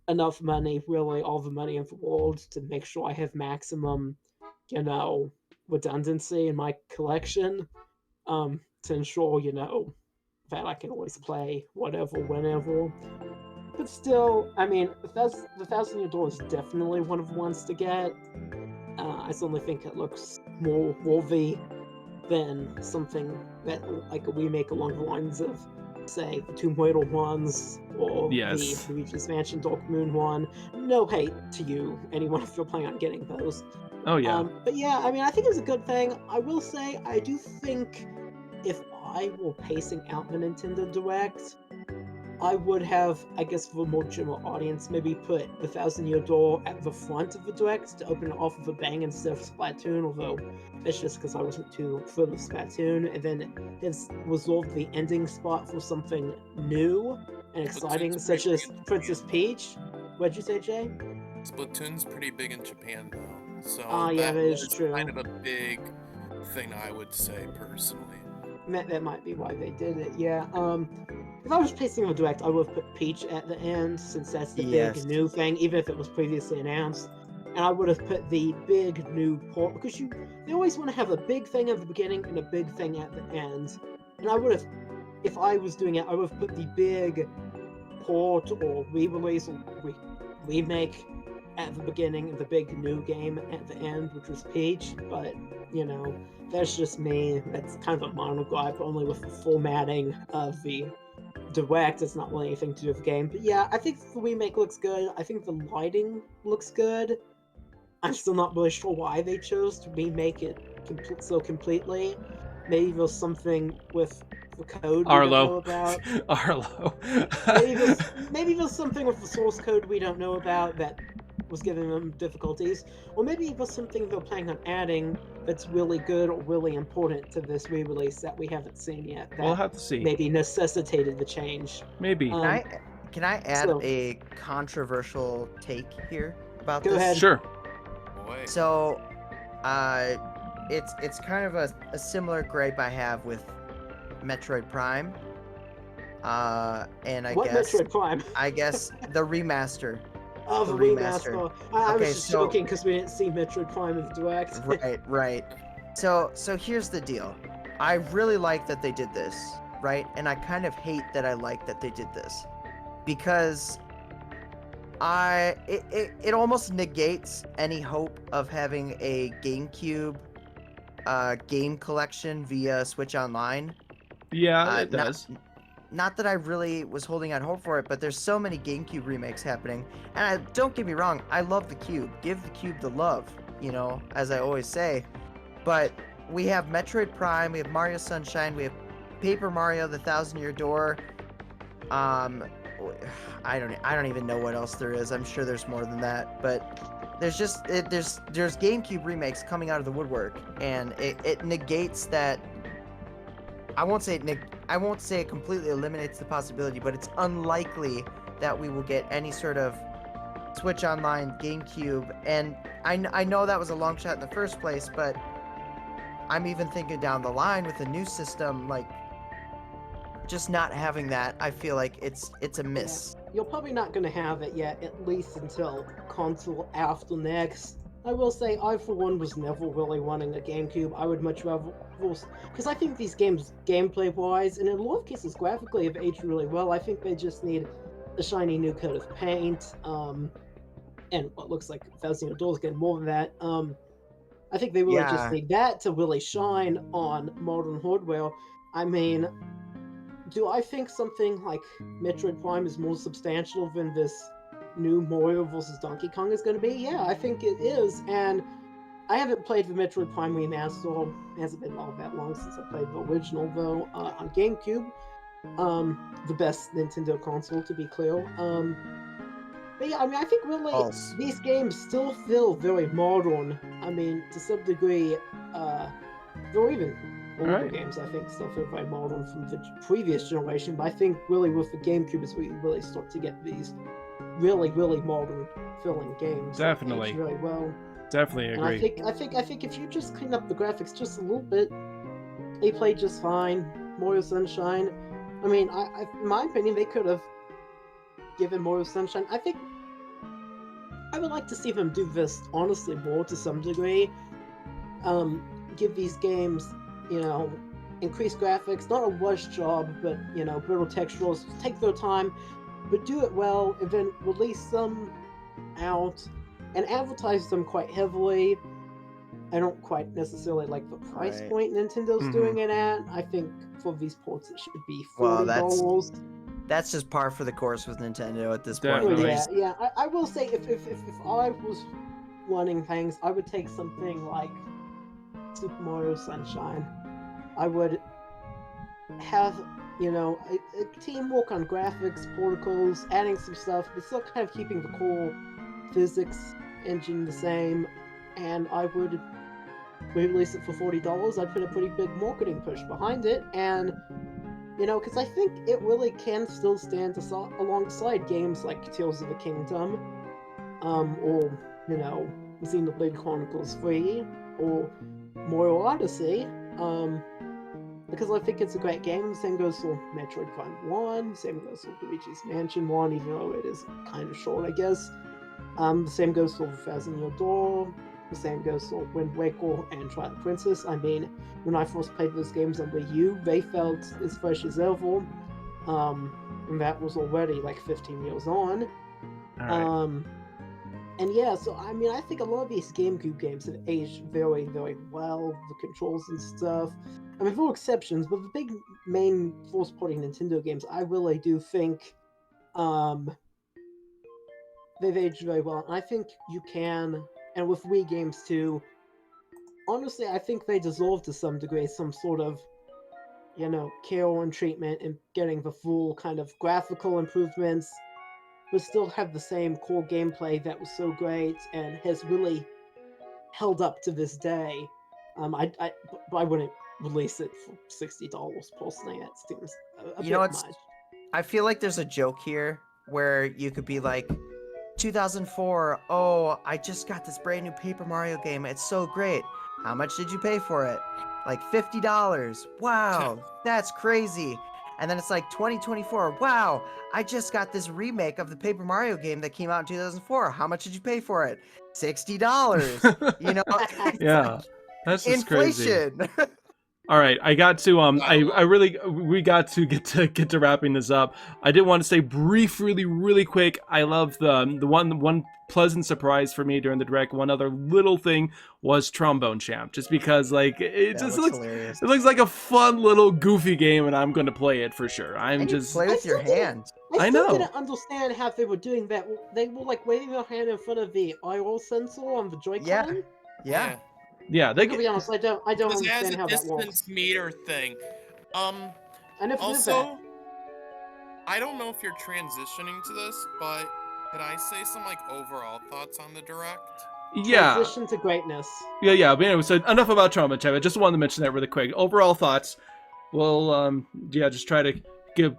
Speaker 3: enough money, really all the money in the world, to make sure I have maximum, redundancy in my collection, to ensure, that I can always play whatever, whenever. But still, I mean, the Thousand Year Door is definitely one of the ones to get. I certainly think it looks more worthy than something that, like a remake along the lines of, say, the Tomb Raider ones, or the Luigi's Mansion Dark Moon one. No hate to you, anyone, if you're planning on getting those.
Speaker 1: Oh, yeah.
Speaker 3: But yeah, I mean, I think it's a good thing. I will say, I do think if I were pacing out the Nintendo Direct, I would have, I guess, for a more general audience, maybe put the Thousand Year Door at the front of the Direct to open it off with a bang instead of Splatoon, although that's just because I wasn't too thrilled with Splatoon, and then it's resolved the ending spot for something new and exciting, such as Princess Peach. What'd you say, Jay?
Speaker 4: Splatoon's pretty big in Japan, though, so
Speaker 3: yeah, that is true.
Speaker 4: Kind of a big thing, I would say, personally.
Speaker 3: That might be why they did it, yeah. If I was pacing a Direct, I would have put Peach at the end, since that's the big new thing, even if it was previously announced. And I would have put the big new port, because they always want to have a big thing at the beginning and a big thing at the end. And I would have, if I was doing it, I would have put the big port or re-release or remake at the beginning and the big new game at the end, which was Peach, but, you know, that's just me. That's kind of a minor gripe, only with the formatting of the Direct. It's not really anything to do with the game. But yeah, I think the remake looks good. I think the lighting looks good. I'm still not really sure why they chose to remake it so completely. Maybe there's something with the code we don't know
Speaker 1: Arlo.
Speaker 3: about.
Speaker 1: Arlo.
Speaker 3: Maybe there's something with the source code we don't know about that was giving them difficulties, or maybe there's something they're planning on adding that's really good or really important to this re-release that we haven't seen yet. That
Speaker 1: We'll have to see.
Speaker 3: maybe necessitated the change.
Speaker 1: Maybe.
Speaker 2: Can I add
Speaker 3: so-
Speaker 2: a controversial take here about
Speaker 3: Go
Speaker 2: this?
Speaker 3: ahead.
Speaker 1: Sure.
Speaker 4: Boy.
Speaker 2: So, it's kind of a similar gripe I have with Metroid Prime. And
Speaker 3: What Metroid Prime?
Speaker 2: I guess the remaster.
Speaker 3: Oh, the
Speaker 2: the remaster.
Speaker 3: remaster. I
Speaker 2: Okay,
Speaker 3: was just
Speaker 2: so-
Speaker 3: joking because we didn't see Metroid Prime in the Direct.
Speaker 2: Right. So here's the deal. I really like that they did this, right? And I kind of hate that I like that they did this, because it almost negates any hope of having a GameCube game collection via Switch Online.
Speaker 1: Yeah, it
Speaker 2: not-
Speaker 1: does.
Speaker 2: Not that I really was holding out hope for it, but there's so many GameCube remakes happening. And don't get me wrong, I love the Cube. Give the Cube the love, you know, as I always say. But we have Metroid Prime, we have Mario Sunshine, we have Paper Mario: The Thousand Year Door. I don't even know what else there is. I'm sure there's more than that, but there's GameCube remakes coming out of the woodwork, and it negates that. I won't say it completely eliminates the possibility, but it's unlikely that we will get any sort of Switch Online GameCube. And I know that was a long shot in the first place, but I'm even thinking down the line with a new system, like just not having that, I feel like it's a miss.
Speaker 3: You're probably not going to have it yet, at least until console after next. I will say, I for one was never really wanting a GameCube. I would much rather, because I think these games, gameplay-wise, and in a lot of cases graphically, have aged really well. I think they just need a shiny new coat of paint, and what looks like Thousand Year Door is getting more than that. I think they really just need that to really shine on modern hardware. I mean, do I think something like Metroid Prime is more substantial than this new Mario vs. Donkey Kong is going to be? Yeah, I think it is, and I haven't played the Metroid Prime remaster. It hasn't been all that long since I played the original, though, on GameCube. The best Nintendo console, to be clear. But yeah, I mean, I think really these games still feel very modern. I mean, to some degree, or even older games, I think, still feel very modern from the previous generation. But I think really with the GameCube is where you really start to get these really, really modern feeling games.
Speaker 1: Definitely.
Speaker 3: That age really well.
Speaker 1: Definitely agree.
Speaker 3: And I think if you just clean up the graphics just a little bit, they play just fine. Mario Sunshine. I mean, in my opinion, they could have given Mario Sunshine. I think I would like to see them do this honestly more to some degree. Give these games, you know, increased graphics, not a rush job, but, you know, brittle textures. Take their time, but do it well, and then release them out and advertise them quite heavily. I don't quite necessarily like the price point Nintendo's doing it at. I think for these ports it should be $40.
Speaker 2: That's just par for the course with Nintendo at this
Speaker 1: Definitely.
Speaker 2: point.
Speaker 3: Yeah. I will say if I was running things, I would take something like Super Mario Sunshine. I would have, you know, a team work on graphics, protocols, adding some stuff, but still kind of keeping the core physics engine the same, and I would release it for $40. I'd put a pretty big marketing push behind it, and, you know, because I think it really can still stand alongside games like Tears of the Kingdom, or, you know, Xenoblade Chronicles 3, or Mario Odyssey, because I think it's a great game. Same goes for Metroid Prime 1, same goes for Luigi's Mansion 1, even though it is kind of short, I guess. The same goes for Thousand Year Door, the same goes for Wind Waker and Twilight Princess. I mean, when I first played those games on Wii U, they felt as fresh as ever. and that was already like 15 years on.
Speaker 1: All right.
Speaker 3: And yeah, so I mean, I think a lot of these GameCube games have aged very, very well. The controls and stuff. I mean, there are exceptions, but the big main first-party Nintendo games, I really do think, they've aged very well. And I think you can, and with Wii games too. Honestly, I think they deserve to some degree some sort of, care and treatment and getting the full kind of graphical improvements, but still have the same core gameplay that was so great and has really held up to this day. I wouldn't release it for $60 personally. That seems a
Speaker 2: You
Speaker 3: bit
Speaker 2: know
Speaker 3: much.
Speaker 2: what's- I feel like there's a joke here where you could be like, 2004, oh, I just got this brand new Paper Mario game. It's so great. How much did you pay for it? Like $50. Wow, that's crazy. And then it's like 2024. Wow, I just got this remake of the Paper Mario game that came out in 2004. How much did you pay for it? $60. You know, it's
Speaker 1: Yeah,
Speaker 2: like
Speaker 1: that's just crazy.
Speaker 2: inflation.
Speaker 1: All right, I got to we got to get to wrapping this up. I did want to say really quick. I love the one pleasant surprise for me during the direct. One other little thing was Trombone Champ, just because like it
Speaker 2: That
Speaker 1: just
Speaker 2: looks
Speaker 1: looks
Speaker 2: hilarious.
Speaker 1: it looks like a fun little goofy game, and I'm going to play it for sure. I'm
Speaker 2: And you
Speaker 1: just
Speaker 2: play with
Speaker 3: I
Speaker 2: your
Speaker 3: still didn't-
Speaker 2: hands.
Speaker 1: I
Speaker 3: still
Speaker 1: know.
Speaker 3: didn't understand how they were doing that. They were like waving their hand in front of the IR sensor on the Joy-Con.
Speaker 2: Yeah.
Speaker 1: yeah. They
Speaker 3: To be honest, I don't
Speaker 4: Because it has
Speaker 3: understand
Speaker 4: a
Speaker 3: how that works.
Speaker 4: distance meter thing.
Speaker 3: I never knew that.
Speaker 4: Also, I don't know if you're transitioning to this, but could I say some like overall thoughts on the direct?
Speaker 1: yeah.
Speaker 3: Transition to greatness.
Speaker 1: Yeah. But anyway, so enough about Trombone Champ. I just wanted to mention that really quick. Overall thoughts. Well, just try to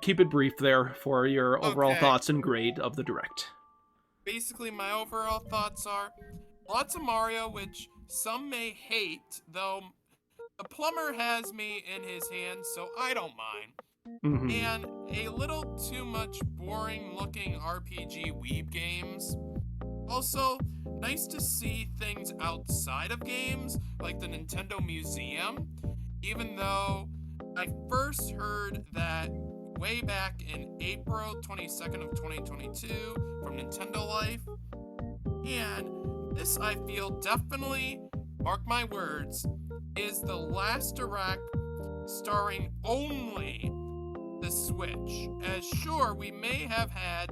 Speaker 1: keep it brief there for your overall
Speaker 4: Okay.
Speaker 1: thoughts and grade of the direct.
Speaker 4: Basically, my overall thoughts are lots of Mario, which some may hate, though the plumber has me in his hands, so I don't mind.
Speaker 1: Mhm.
Speaker 4: And a little too much boring looking RPG weeb games. Also, nice to see things outside of games, like the Nintendo Museum, even though I first heard that way back in April 22nd of 2022 from Nintendo Life. And this, I feel, definitely, mark my words, is the last direct starring only the Switch. As sure, we may have had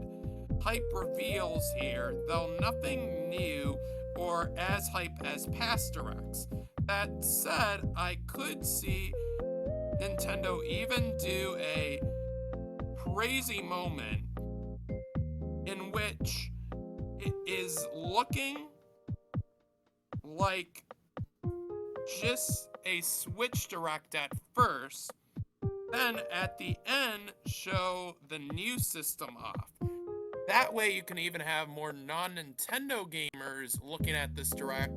Speaker 4: hype reveals here, though nothing new or as hype as past directs. That said, I could see Nintendo even do a crazy moment in which it is looking like just a Switch Direct at first, then at the end show the new system off. That way you can even have more non-Nintendo gamers looking at this direct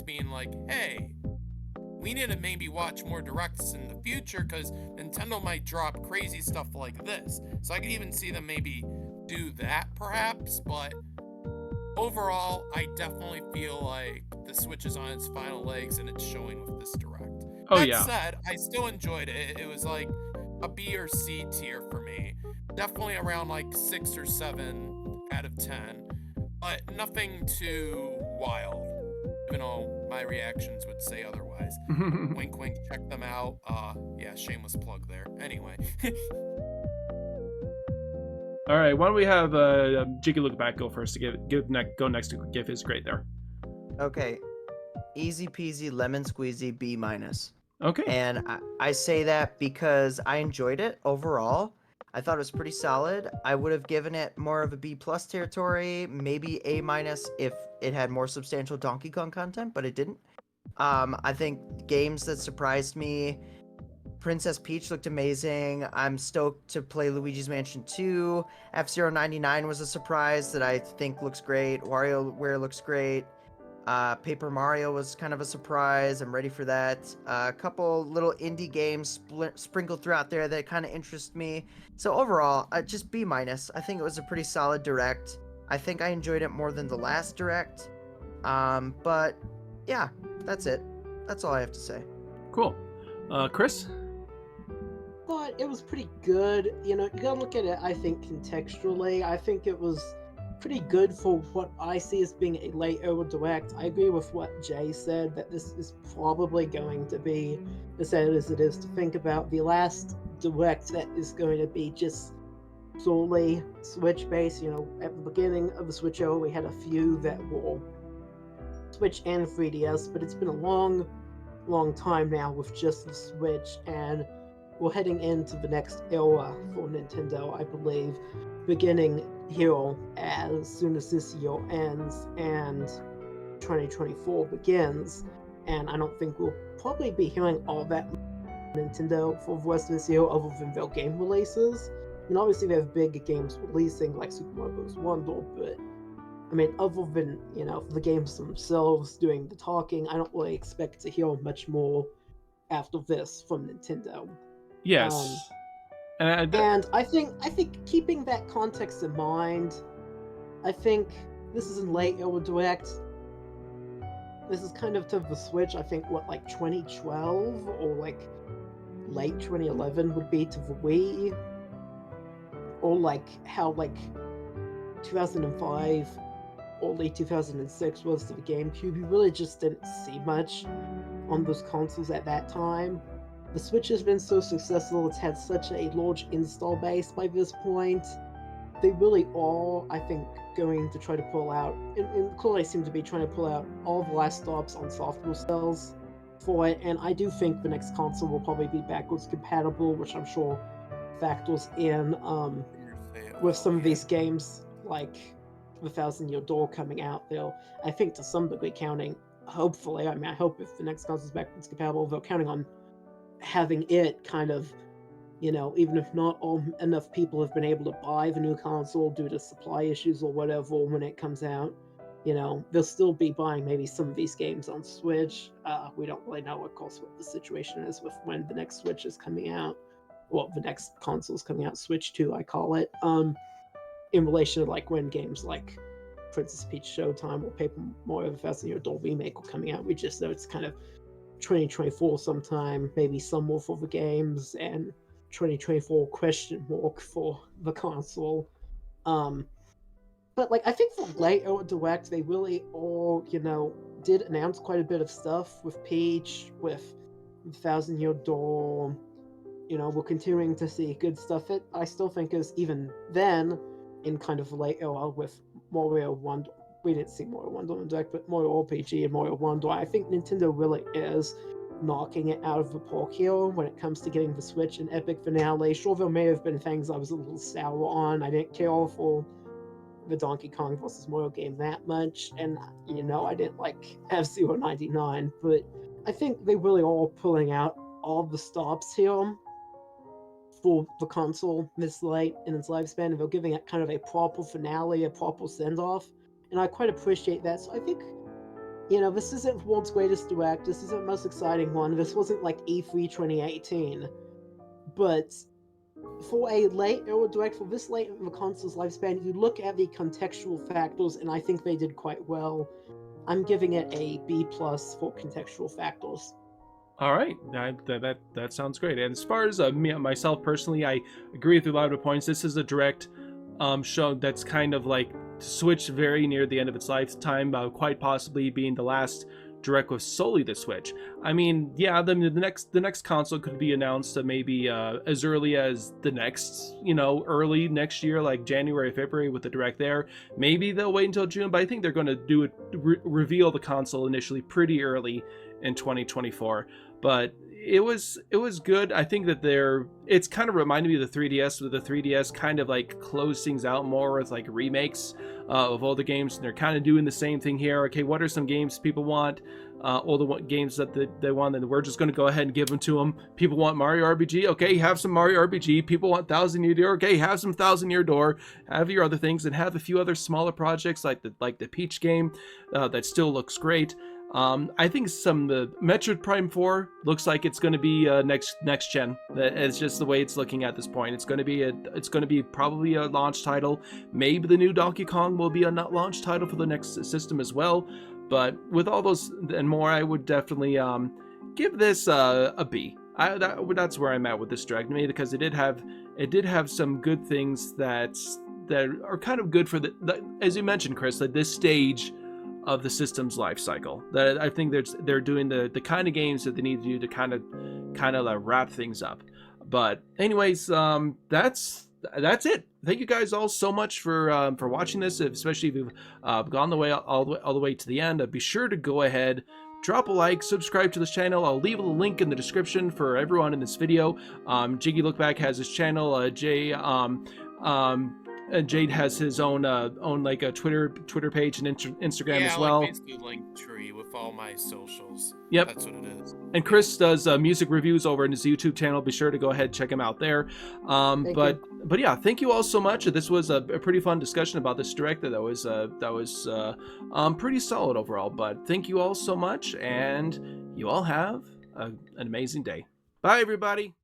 Speaker 4: being like, hey, we need to maybe watch more directs in the future because Nintendo might drop crazy stuff like this. So I could even see them maybe do that perhaps, but overall, I definitely feel like the Switch is on its final legs and it's showing with this direct.
Speaker 1: Oh
Speaker 4: That
Speaker 1: yeah.
Speaker 4: said, I still enjoyed it. It was like a B or C tier for me. Definitely around like 6 or 7 out of 10, but nothing too wild, even though my reactions would say otherwise. Wink, wink, check them out. Yeah, shameless plug there. Anyway.
Speaker 1: All right, why don't we have Jiggy look back go first to go next to give his grade there.
Speaker 2: Okay. Easy peasy lemon squeezy B minus.
Speaker 1: Okay.
Speaker 2: And I say that because I enjoyed it overall. I thought it was pretty solid. I would have given it more of a B plus territory, maybe A minus if it had more substantial Donkey Kong content, but it didn't. I think games that surprised me, Princess Peach looked amazing. I'm stoked to play Luigi's Mansion 2. F-Zero 99 was a surprise that I think looks great. WarioWare looks great. Paper Mario was kind of a surprise. I'm ready for that. A couple little indie games sprinkled throughout there that kind of interest me. So overall, just B minus. I think it was a pretty solid direct. I think I enjoyed it more than the last direct. But yeah, that's it. That's all I have to say.
Speaker 1: Cool. Chris?
Speaker 3: thought it was pretty good. You know, you gotta look at it, I think, contextually. I think it was pretty good for what I see as being a late era direct. I agree with what Jay said, that this is probably going to be as sad as it is to think about. The last direct that is going to be just solely Switch based. You know, at the beginning of the Switch era, we had a few that were Switch and 3DS, but it's been a long time now with just the Switch, and we're heading into the next era for Nintendo, I believe, beginning here as soon as this year ends and 2024 begins. And I don't think we'll probably be hearing all that Nintendo for the rest of this year other than their game releases. And obviously they have big games releasing like Super Mario Bros. Wonder, but I mean, other than, you know, the games themselves doing the talking, I don't really expect to hear much more after this from Nintendo.
Speaker 1: Yes.
Speaker 3: And I think keeping that context in mind, I think this is in late era direct. This is kind of to the Switch, I think, what, like 2012 or like late 2011 would be to the Wii, or like how like 2005 early 2006 was to the GameCube. You really just didn't see much on those consoles at that time. The Switch has been so successful, it's had such a large install base by this point. They really are, I think, going to try to pull out, and clearly seem to be trying to pull out all the last stops on software sales for it, and I do think the next console will probably be backwards compatible, which I'm sure factors in with some of these games, like the Thousand Year Door coming out. They'll, I think, to some degree counting, hopefully, I mean, I hope if the next console is backwards compatible, they're counting on having it kind of, you know, even if not all enough people have been able to buy the new console due to supply issues or whatever when it comes out, you know, they'll still be buying maybe some of these games on Switch. We don't really know, of course, what the situation is with when the next Switch is coming out. Well, the next console is coming out, Switch 2, I call it, in relation to like when games like Princess Peach Showtime or Paper Mario The Thousand Year Door Remake are coming out. We just know it's kind of 2024 sometime, maybe some more for the games, and 2024 question mark for the console. But like, I think for late era direct, they really all, you know, did announce quite a bit of stuff with Peach, with Thousand Year Door. You know, we're continuing to see good stuff. I still think is even then in kind of late era with Mario Wonder. We didn't see Mario Wonder on Direct, but Mario RPG and Mario Wonder, I think Nintendo really is knocking it out of the park here when it comes to getting the Switch an epic finale. Sure, there may have been things I was a little sour on. I didn't care for the Donkey Kong vs. Mario game that much, and, you know, I didn't like F-Zero 99, but I think they really are pulling out all the stops here for the console this late in its lifespan, and they're giving it kind of a proper finale, a proper send-off. And I quite appreciate that. So I think, you know, this isn't the world's greatest direct. This isn't the most exciting one. This wasn't like E3 2018. But for a late era direct, for this late in the console's lifespan, you look at the contextual factors, and I think they did quite well. I'm giving it a B+ for contextual factors.
Speaker 1: All right, that sounds great. And as far as myself personally, I agree with a lot of the points. This is a direct show that's kind of like Switch very near the end of its lifetime, quite possibly being the last direct with solely the Switch. I mean, yeah, the next console could be announced maybe as early as the next, you know, early next year, like January, February, with the direct there. Maybe they'll wait until June, but I think they're going to do it, reveal the console initially pretty early in 2024. But it was good. I think that it's kind of reminded me of the 3DS, with the 3DS kind of like close things out more with like remakes of older games, and they're kind of doing the same thing here. Okay, what are some games people want? All the games that they want, and we're just going to go ahead and give them to them. People want Mario RPG, okay, have some Mario RPG. People want Thousand Year Door, okay, have some Thousand Year Door. Have your other things, and have a few other smaller projects like the Peach game that still looks great. I think the Metroid Prime 4 looks like it's going to be next gen. It's just the way it's looking at this point. It's going to be probably a launch title. Maybe the new Donkey Kong will be a launch title for the next system as well. But with all those and more, I would definitely give this a B. That's where I'm at with this direct, maybe because it did have some good things that are kind of good for as you mentioned, Chris, like this stage of the system's life cycle. That I think they're doing the kind of games that they need to do to kind of like wrap things up. But anyways, that's it. Thank you guys all so much for watching this, especially if you've gone all the way to the end. Be sure to go ahead, drop a like, subscribe to this channel. I'll leave a link in the description for everyone in this video. Jiggy Lookback has his channel. Jade has his own like a Twitter page and Instagram as well.
Speaker 4: Like basically Linktree with all my socials.
Speaker 1: Yep,
Speaker 4: that's what it is.
Speaker 1: And Chris does music reviews over in his YouTube channel. Be sure to go ahead and check him out there. But yeah, thank you all so much. This was a pretty fun discussion about this direct. That was pretty solid overall. But thank you all so much, and you all have an amazing day. Bye, everybody.